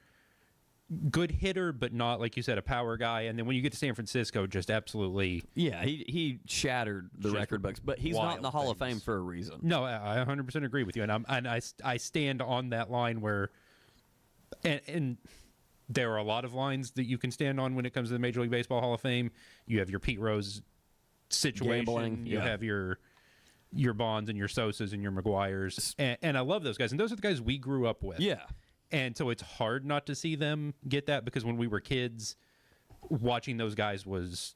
Good hitter, but not, like you said, a power guy. And then when you get to San Francisco, just absolutely... Yeah, he shattered the record books, but he's not in the Hall of Fame for a reason. No, I 100% agree with you. And I stand on that line where... And there are a lot of lines that you can stand on when it comes to the Major League Baseball Hall of Fame. You have your Pete Rose situation. Gambling, you have your Bonds and your Sosas and your McGuires. And I love those guys. And those are the guys we grew up with. Yeah. And so it's hard not to see them get that, because when we were kids, watching those guys was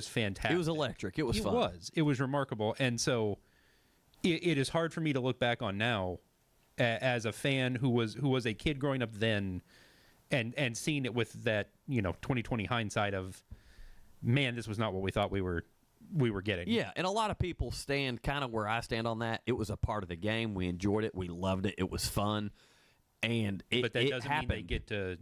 fantastic. It was electric. It was fun. It was remarkable. And so it is hard for me to look back on now as a fan who was a kid growing up then and seeing it with that, 2020 hindsight of, man, this was not what we thought we were getting. Yeah, and a lot of people stand kind of where I stand on that. It was a part of the game. We enjoyed it. We loved it. It was fun. And but that doesn't mean they get to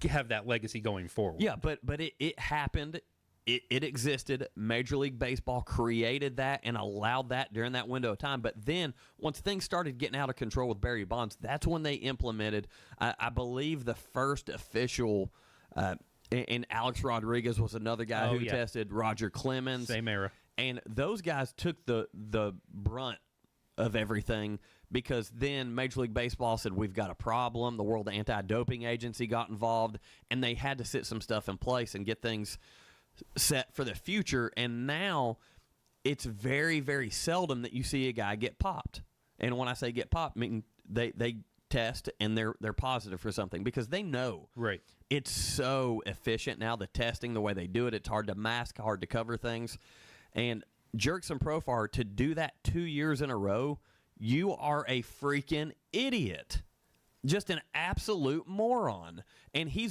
have that legacy going forward. Yeah, but it happened. It existed. Major League Baseball created that and allowed that during that window of time. But then once things started getting out of control with Barry Bonds, that's when they implemented, I believe, the first official. And Alex Rodriguez was another guy who tested. Roger Clemens, same era. And those guys took the brunt of everything, because then Major League Baseball said, we've got a problem. The World Anti-Doping Agency got involved, and they had to set some stuff in place and get things set for the future. And now it's very, very seldom that you see a guy get popped. And when I say get popped, I mean they test and they're positive for something, because they know. Right. It's so efficient now, the testing, the way they do it. It's hard to mask, hard to cover things. And Jurickson Profar, to do that 2 years in a row, you are a freaking idiot. Just an absolute moron. And he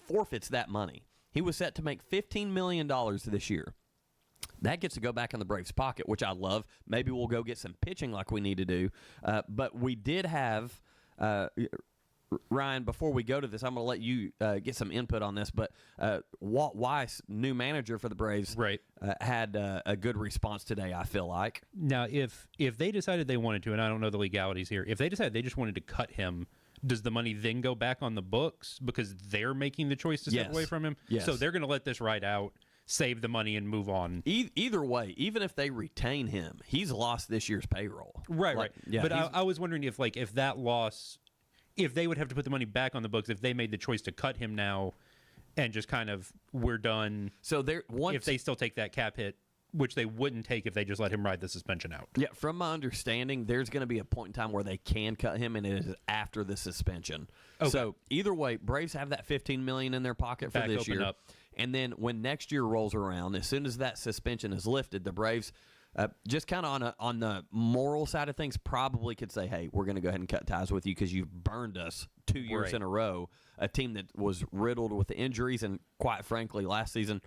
forfeits that money. He was set to make $15 million this year. That gets to go back in the Braves' pocket, which I love. Maybe we'll go get some pitching like we need to do. But we did have... Ryan, before we go to this, I'm going to let you get some input on this, but Walt Weiss, new manager for the Braves, had a good response today, I feel like. Now, if they decided they wanted to, and I don't know the legalities here, if they decided they just wanted to cut him does the money then go back on the books because they're making the choice to step away from him? Yes. So they're going to let this ride out, save the money, and move on. Either way, even if they retain him, he's lost this year's payroll. Right. Yeah, but I was wondering if that loss, if they would have to put the money back on the books if they made the choice to cut him now and just kind of, we're done. So if they still take that cap hit, which they wouldn't take if they just let him ride the suspension out. Yeah, from my understanding, there's going to be a point in time where they can cut him, and it is after the suspension. Okay. So either way, Braves have that $15 million in their pocket for this year. Up. And then when next year rolls around, as soon as that suspension is lifted, the Braves, just kind of on the moral side of things, probably could say, hey, we're going to go ahead and cut ties with you because you've burned us 2 years in a row. A team that was riddled with injuries and, quite frankly, last season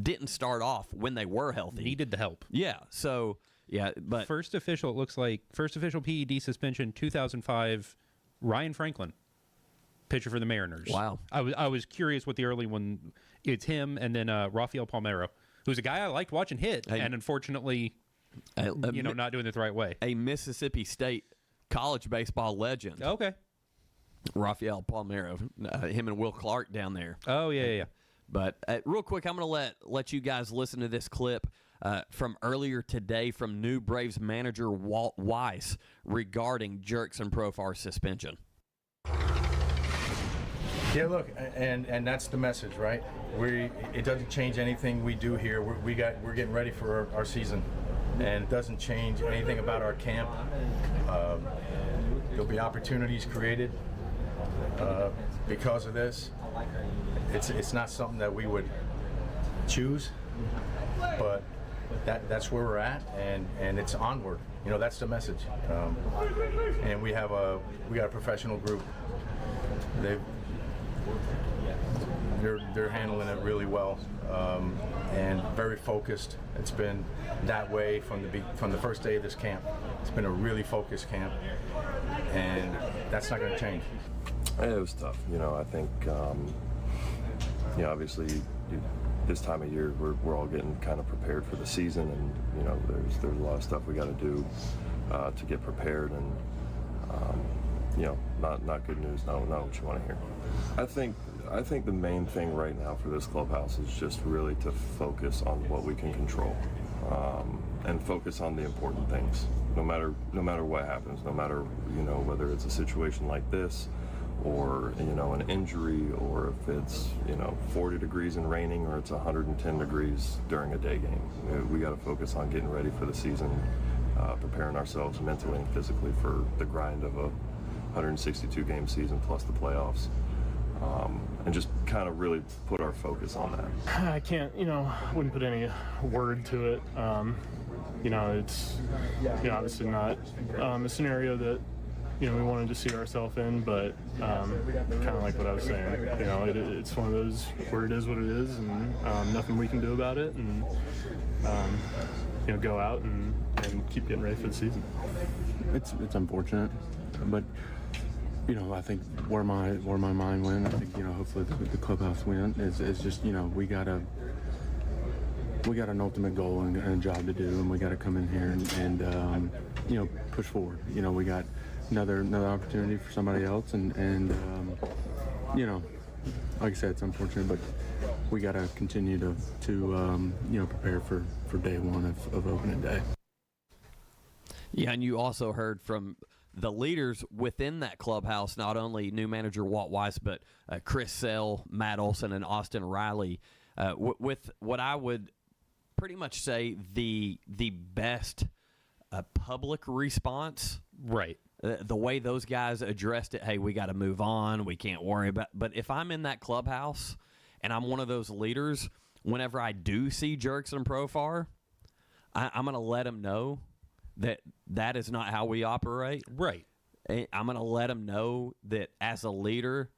didn't start off when they were healthy. Needed the help. Yeah. So, yeah. But first official PED suspension, 2005, Ryan Franklin, pitcher for the Mariners. Wow. I was curious what the early one, it's him and then Rafael Palmeiro, who's a guy I liked watching hit, and unfortunately, not doing it the right way. A Mississippi State college baseball legend. Okay. Rafael Palmeiro, him and Will Clark down there. Oh, yeah. But real quick, I'm going to let you guys listen to this clip from earlier today from new Braves manager Walt Weiss regarding Jurickson Profar's suspension. Yeah, look, and that's the message, right? It doesn't change anything we do here. We're getting ready for our season, and it doesn't change anything about our camp. There'll be opportunities created because of this. It's not something that we would choose, but that's where we're at, and it's onward. That's the message. And we got a professional group. They're handling it really well, and very focused. It's been that way from the first day of this camp. It's been a really focused camp, and that's not going to change. It was tough. I think, obviously this time of year we're all getting kind of prepared for the season, and there's a lot of stuff we got to do to get prepared, and not good news, not what you want to hear. I think the main thing right now for this clubhouse is just really to focus on what we can control, and focus on the important things. No matter what happens, no matter whether it's a situation like this, or an injury, or if it's 40 degrees and raining, or it's 110 degrees during a day game. We got to focus on getting ready for the season, preparing ourselves mentally and physically for the grind of a 162 game season plus the playoffs, and just kind of really put our focus on that. I can't, wouldn't put any word to it. It's obviously not a scenario that we wanted to see ourselves in, but kind of like what I was saying, it's one of those where it is what it is, and nothing we can do about it, and go out and keep getting ready for the season. It's unfortunate, but I think where my mind went, I think hopefully the clubhouse went is just we got an ultimate goal and a job to do, and we got to come in here and push forward. We got another opportunity for somebody else, and like I said, it's unfortunate, but we got to continue to prepare for day one of opening day. Yeah, and you also heard from the leaders within that clubhouse, not only new manager Walt Weiss, but Chris Sale, Matt Olson, and Austin Riley, with what I would pretty much say the best public response. Right. The way those guys addressed it, hey, we got to move on, we can't worry about. But if I'm in that clubhouse and I'm one of those leaders, whenever I do see Jurickson Profar, I'm going to let them know that is not how we operate. Right. I'm going to let them know that as a leader,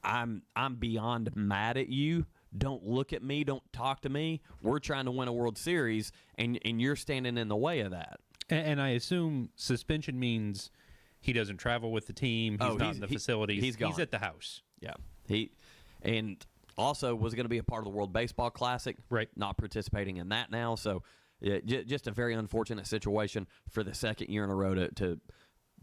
I'm beyond mad at you. Don't look at me. Don't talk to me. We're trying to win a World Series, and you're standing in the way of that. And I assume suspension means he doesn't travel with the team. He's not in the facilities. He's gone. He's at the house. Yeah. And also was going to be a part of the World Baseball Classic. Right. Not participating in that now. So just a very unfortunate situation for the second year in a row to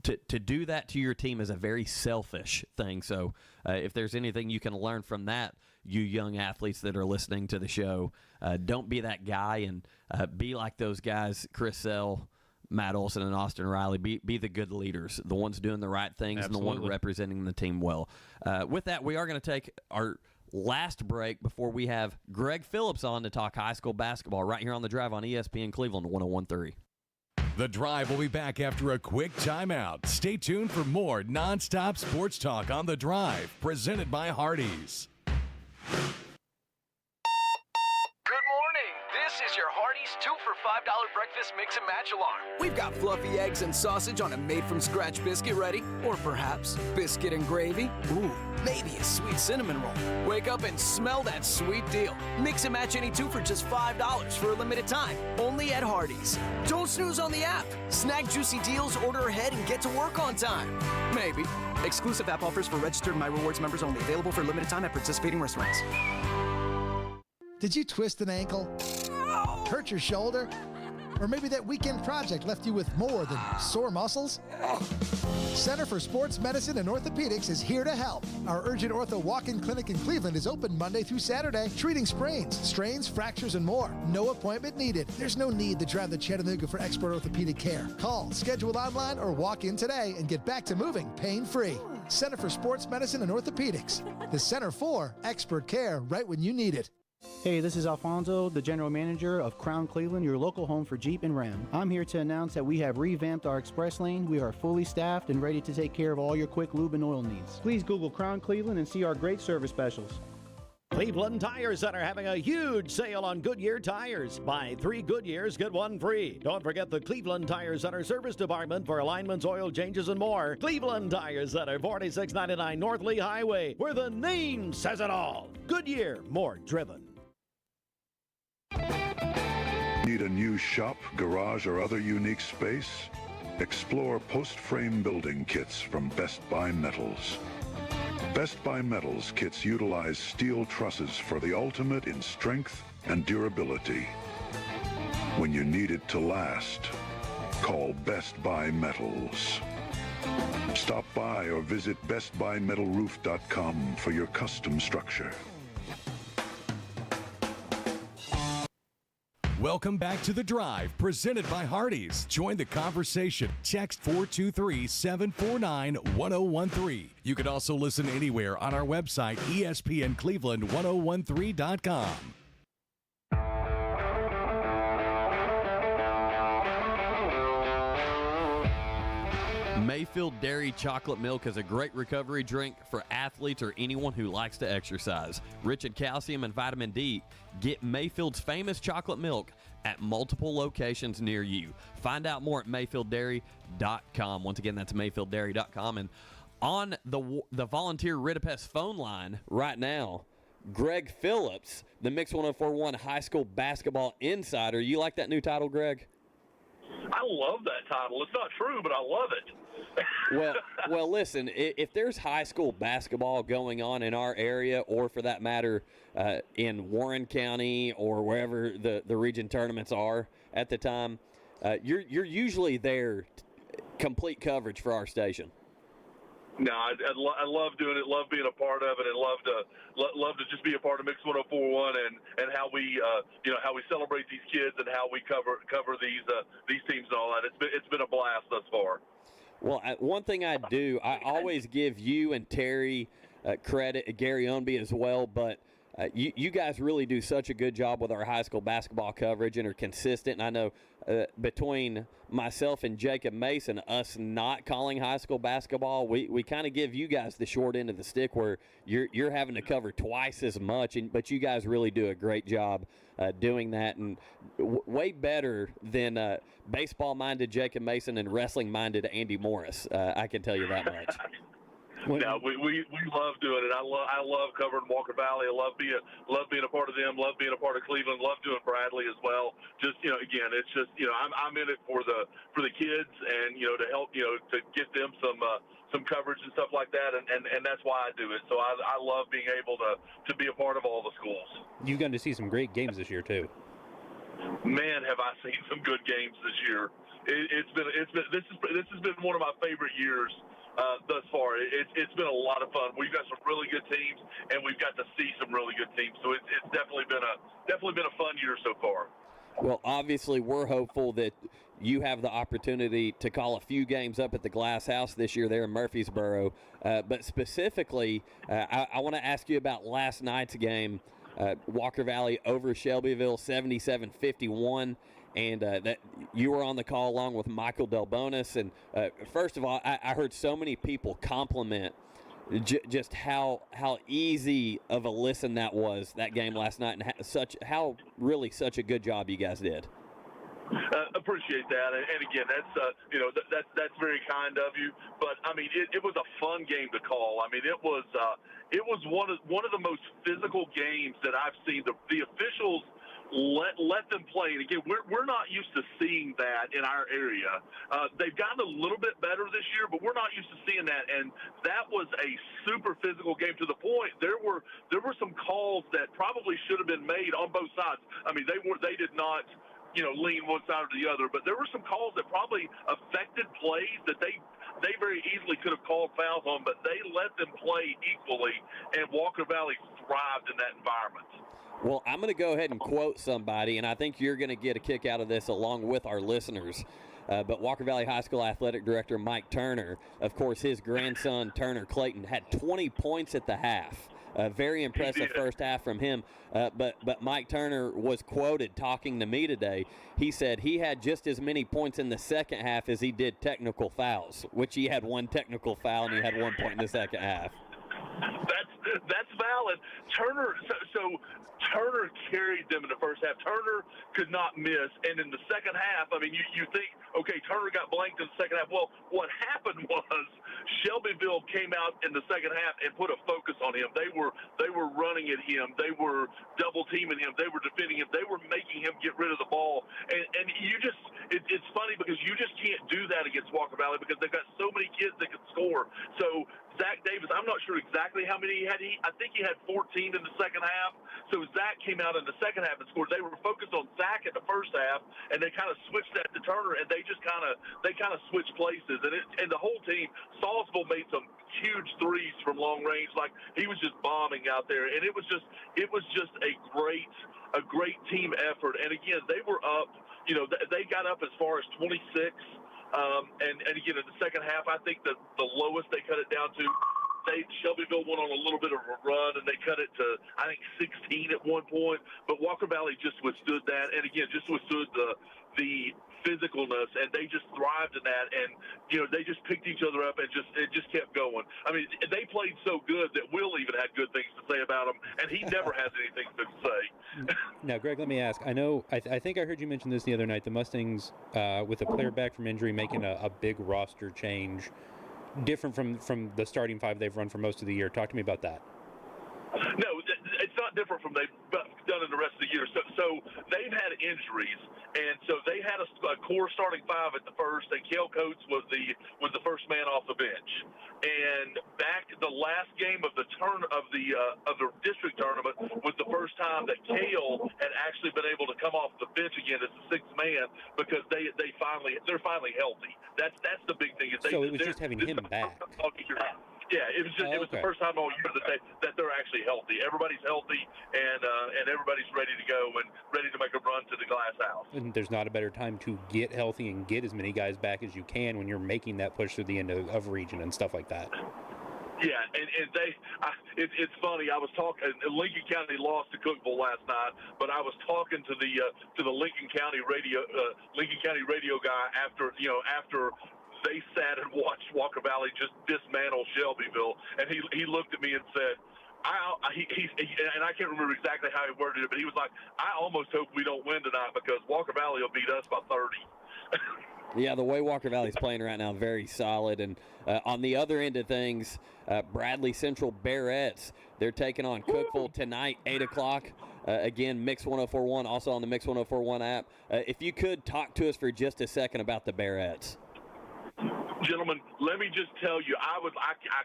to do that to your team is a very selfish thing. So if there's anything you can learn from that, you young athletes that are listening to the show, don't be that guy, and be like those guys, Chris Sell, Matt Olson, and Austin Riley. Be the good leaders, the ones doing the right things. Absolutely. And the one representing the team well. With that, we are going to take our last break before we have Greg Phillips on to talk high school basketball right here on The Drive on ESPN Cleveland 101.3. The Drive will be back after a quick timeout. Stay tuned for more nonstop sports talk on The Drive, presented by Hardees. Good morning. This is your Hardees 2 for $5 breakfast mix and match alarm. We've got fluffy eggs and sausage on a made-from-scratch biscuit ready. Or perhaps biscuit and gravy. Ooh, maybe a sweet cinnamon roll. Wake up and smell that sweet deal. Mix and match any two for just $5 for a limited time. Only at Hardees. Don't snooze on the app. Snag juicy deals, order ahead, and get to work on time. Maybe. Exclusive app offers for registered My Rewards members only. Available for limited time at participating restaurants. Did you twist an ankle? Hurt your shoulder? Or maybe that weekend project left you with more than sore muscles? Center for Sports Medicine and Orthopedics is here to help. Our Urgent Ortho Walk-In Clinic in Cleveland is open Monday through Saturday, treating sprains, strains, fractures, and more. No appointment needed. There's no need to drive to Chattanooga for expert orthopedic care. Call, schedule online, or walk in today and get back to moving pain-free. Center for Sports Medicine and Orthopedics. The Center for expert care right when you need it. Hey, this is Alfonso, the general manager of Crown Cleveland, your local home for Jeep and Ram. I'm here to announce that we have revamped our express lane. We are fully staffed and ready to take care of all your quick lube and oil needs. Please Google Crown Cleveland and see our great service specials. Cleveland Tire Center having a huge sale on Goodyear tires. Buy 3 Goodyears, get 1 free. Don't forget the Cleveland Tire Center service department for alignments, oil changes, and more. Cleveland Tire Center, 4699 North Lee Highway, where the name says it all. Goodyear, more driven. Need a new shop, garage, or other unique space? Explore post-frame building kits from Best Buy Metals. Best Buy Metals kits utilize steel trusses for the ultimate in strength and durability. When you need it to last, call Best Buy Metals. Stop by or visit bestbuymetalroof.com for your custom structure. Welcome back to The Drive, presented by Hardees. Join the conversation. Text 423-749-1013. You can also listen anywhere on our website, ESPNCleveland1013.com. Mayfield Dairy Chocolate Milk is a great recovery drink for athletes or anyone who likes to exercise. Rich in calcium and vitamin D, get Mayfield's famous chocolate milk at multiple locations near you. Find out more at MayfieldDairy.com. Once again, that's MayfieldDairy.com. And on the volunteer Ritapest phone line right now, Greg Phillips, the Mix 104.1 High School Basketball Insider. You like that new title, Greg? I love that title. It's not true, but I love it. Well, listen, if there's high school basketball going on in our area, or for that matter in Warren County or wherever the region tournaments are at the time, you're usually there, complete coverage for our station. No, I love doing it, love being a part of it, and love to just be a part of Mix 104.1 and how we how we celebrate these kids and how we cover these teams and all that. It's been a blast thus far. Well, one thing I do, I always give you and Terry credit, Gary Ownby as well, but you guys really do such a good job with our high school basketball coverage and are consistent. And I know between myself and Jacob Mason, us not calling high school basketball, we kind of give you guys the short end of the stick where you're having to cover twice as much, but you guys really do a great job doing that, and way better than baseball-minded Jacob Mason and wrestling-minded Andy Morris. I can tell you that much. No, we love doing it. I love covering Walker Valley. I love being a part of them. Love being a part of Cleveland. Love doing Bradley as well. Just again, it's just I'm in it for the kids and to help to get them some coverage and stuff like that, and that's why I do it. So I love being able to be a part of all the schools. You're going to see some great games this year too. Man, have I seen some good games this year. This has been one of my favorite years thus far. It's been a lot of fun. We've got some really good teams, and we've got to see some really good teams. So it's definitely been a fun year so far. Well, obviously, we're hopeful that you have the opportunity to call a few games up at the Glass House this year there in Murfreesboro. But specifically, I want to ask you about last night's game, Walker Valley over Shelbyville, 77-51. And that you were on the call along with Michael Delbonis. And first of all, I heard so many people compliment just how easy of a listen that was, that game last night, and such a good job you guys did. Appreciate that, and again, that's very kind of you. But I mean, it was a fun game to call. I mean, it was one of the most physical games that I've seen. The officials let them play. And again, we're not used to seeing that in our area. They've gotten a little bit better this year, but we're not used to seeing that. And that was a super physical game to the point there were some calls that probably should have been made on both sides. I mean, they did not lean one side or the other, but there were some calls that probably affected plays that they very easily could have called fouls on, but they let them play equally, and Walker Valley thrived in that environment. Well, I'm going to go ahead and quote somebody, and I think you're going to get a kick out of this along with our listeners. But Walker Valley High School Athletic Director Mike Turner, of course, his grandson Turner Clayton had 20 points at the half. Very impressive first half from him. But Mike Turner was quoted talking to me today. He said he had just as many points in the second half as he did technical fouls, which he had one technical foul and he had 1 point in the second half. That's valid. Turner carried them in the first half. Turner could not miss, and in the second half, I mean, you think, okay, Turner got blanked in the second half. Well, what happened was Shelbyville came out in the second half and put a focus on him. They were running at him. They were double teaming him. They were defending him. They were making him get rid of the ball. And it's funny because you just can't do that against Walker Valley because they've got so many kids that can score. So Zach Davis, I'm not sure exactly how many he had. I think he had 14 in the second half. So Zach came out in the second half and scored. They were focused on Zach in the first half, and they kind of switched that to Turner, and they kind of switched places. And the whole team, Salisbury made some huge threes from long range, like he was just bombing out there, and it was just a great team effort. And again, they were up. They got up as far as 26. And again, in the second half, I think the lowest they cut it down to, Shelbyville went on a little bit of a run, and they cut it to, I think, 16 at one point. But Walker Valley just withstood that, and again, just withstood the physicalness, and they just thrived in that. And they just picked each other up, and it just kept going. I mean, they played so good that Will even had good things to say about them, and he never has anything to say. Now, Greg, let me ask. I know, I think I heard you mention this the other night. The Mustangs, with a player back from injury, making a big roster change, different from the starting five they've run for most of the year. Talk to me about that. No, it's not different from they've done in the rest of the year. So they've had injuries, and so they had a core starting five at the first, and Cale Coates was the first man off the bench. And back the last game of the district tournament was the first time that Cale had actually been able to come off the bench again as the sixth man because they're finally healthy. That's the big thing. So it was just having him back. Yeah, it was the first time all year that they're actually healthy. Everybody's healthy, and everybody's ready to go and ready to make a run to the Glass House. And there's not a better time to get healthy and get as many guys back as you can when you're making that push through the end of region and stuff like that. Yeah, and it's funny. I was talking. Lincoln County lost to Cookeville last night, but I was talking to the Lincoln County radio guy after they sat and watched Walker Valley just dismantle Shelbyville, and he looked at me and said, and I can't remember exactly how he worded it, but he was like, I almost hope we don't win tonight because Walker Valley will beat us by 30. Yeah, the way Walker Valley's playing right now, very solid. And on the other end of things, Bradley Central Barrettes, they're taking on Cookeville tonight, 8 o'clock. Again, Mix 104.1, also on the Mix 104.1 app. If you could talk to us for just a second about the Barrettes. Gentlemen, let me just tell you, I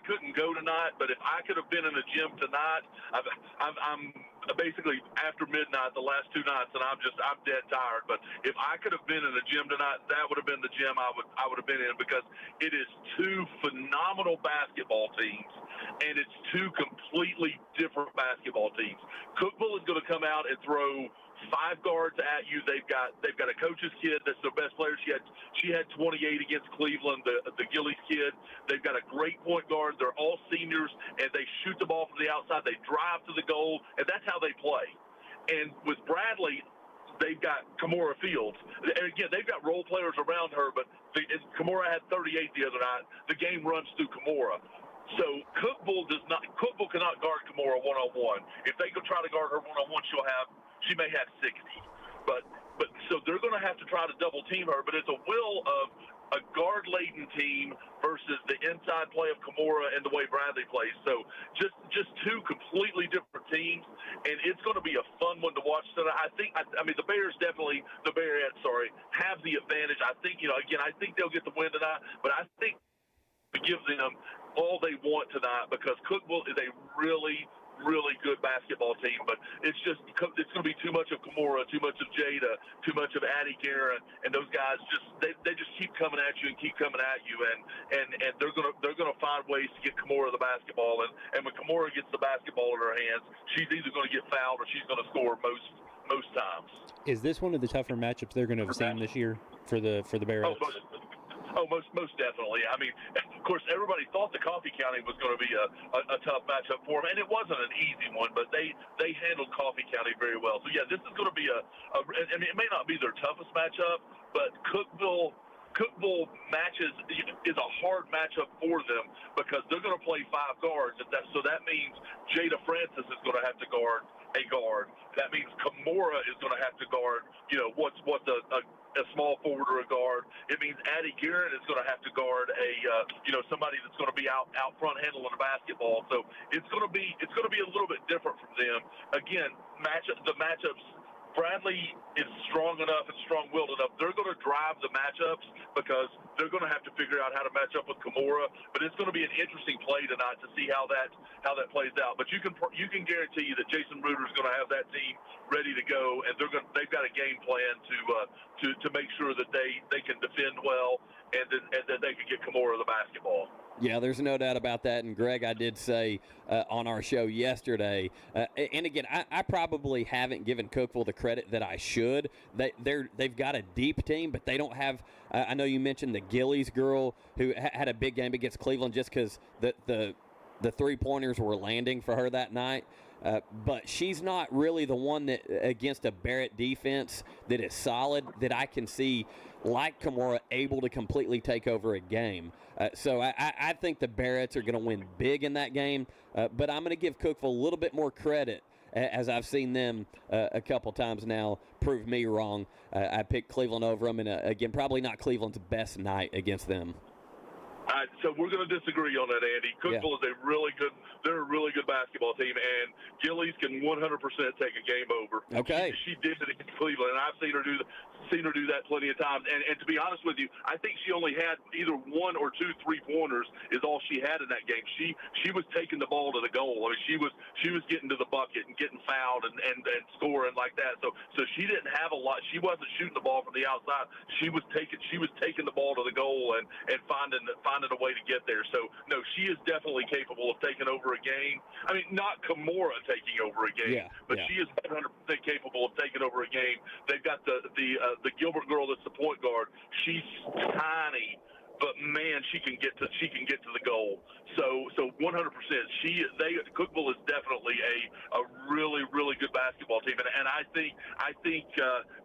couldn't go tonight, but if I could have been in a gym tonight, I'm basically after midnight the last 2 nights, and I'm dead tired. But if I could have been in a gym tonight, that would have been the gym I would have been in, because it is 2 phenomenal basketball teams, and it's 2 completely different basketball teams. Cookeville is going to come out and throw 5 guards at you. They've got a coach's kid that's their best player. She had 28 against Cleveland, the Gillies kid. They've got a great point guard. They're all seniors, and they shoot the ball from the outside. They drive to the goal, and that's how they play. And with Bradley, they've got Kamora Fields. And again, they've got role players around her, but Kamora had 38 the other night. The game runs through Kamora. So Cookeville cannot guard Kamora one-on-one. If they go try to guard her one-on-one, she may have 60. But so they're going to have to try to double team her, but it's a will of a guard-laden team versus the inside play of Kamora and the way Bradley plays. So just 2 completely different teams, and it's going to be a fun one to watch tonight. I mean, the Bears have the advantage. I think, I think they'll get the win tonight, but I think to give them all they want tonight, because Cookeville is a really, really good basketball team, but it's going to be too much of Kamora, too much of Jada, too much of Addie Guerin, and those guys they just keep coming at you and keep coming at you, and they're gonna find ways to get Kamora the basketball, and when Kamora gets the basketball in her hands, she's either going to get fouled or she's going to score most times. Is this one of the tougher matchups they're going to have seen this year for the Bears? Most definitely. I mean, of course, everybody thought the Coffee County was going to be a tough matchup for them, and it wasn't an easy one, but they handled Coffee County very well. So, yeah, this is going to be I mean, it may not be their toughest matchup, but Cookeville matches is a hard matchup for them because they're going to play 5 guards. So that means Jada Francis is going to have to guard a guard. That means Kamora is going to have to guard, what's a small forward or a guard. It means Addie Guerin is going to have to guard somebody that's going to be out front handling the basketball. So it's going to be a little bit different from them. Again, the matchups. Bradley is strong enough and strong-willed enough. They're going to drive the matchups because they're going to have to figure out how to match up with Kamora. But it's going to be an interesting play tonight to see how that plays out. But you can guarantee you that Jason Bruder is going to have that team ready to go, and they've got a game plan to make sure that they can defend well and that they can get Kamora the basketball. Yeah, there's no doubt about that. And, Greg, I did say on our show yesterday, and again, I probably haven't given Cookeville the credit that I should. They've got a deep team, but they don't have I know you mentioned the Gillies girl who had a big game against Cleveland just because the three-pointers were landing for her that night. But she's not really the one that, against a Barrett defense that is solid, that I can see, like Kamora, able to completely take over a game. So I think the Barretts are going to win big in that game. But I'm going to give Cookeville a little bit more credit, as I've seen them a couple times now prove me wrong. I picked Cleveland over them, and again, probably not Cleveland's best night against them. So we're going to disagree on that, Andy. Cookeville is a really good basketball team, and Gillies can 100% take a game over. Okay. She did it against Cleveland, and I've seen her do that plenty of times. And to be honest with you, I think she only had either 1 or 2 3-pointers is all she had in that game. She was taking the ball to the goal. I mean, she was getting to the bucket and getting fouled and scoring like that. So she didn't have a lot. She wasn't shooting the ball from the outside. She was taking the ball to the goal and finding a way to get there. So no, she is definitely capable of taking over a game. I mean, not Kamora taking over a game, but she is 100% capable of taking over a game. They've got the Gilbert girl that's the point guard. She's tiny, but man, she can get to the goal. So 100%. Cookeville is definitely a really, really good basketball team, and I think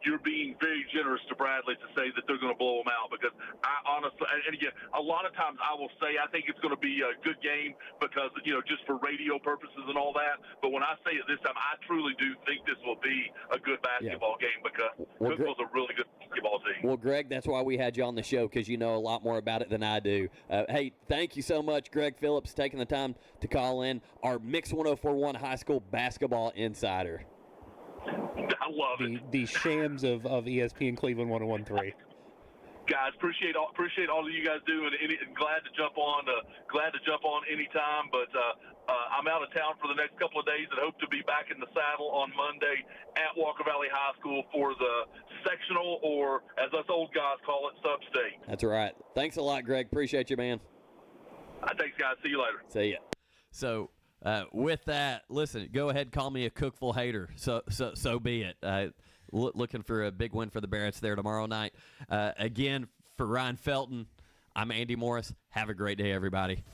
you're being very generous to Bradley to say that they're going to blow them out, because I honestly, and again, a lot of times I will say I think it's going to be a good game because just for radio purposes and all that. But when I say it this time, I truly do think this will be a good basketball game because Cookeville's a really good basketball team. Well, Greg, that's why we had you on the show, because you know a lot more about it than I do. Hey, thank you so much, Greg Phillips, taking the time to call in, our Mix 104.1 high school basketball insider. I love it. The shams of ESPN Cleveland 101.3. Guys, appreciate all of you guys doing. Glad to jump on anytime. But I'm out of town for the next couple of days and hope to be back in the saddle on Monday at Walker Valley High School for the sectional, or as us old guys call it, sub-state. That's right. Thanks a lot, Greg. Appreciate you, man. Thanks, guys. See you later. See ya. So with that, listen, go ahead, call me a cookful hater. So be it. Looking for a big win for the Barretts there tomorrow night. Again, for Ryan Felton, I'm Andy Morris. Have a great day, everybody.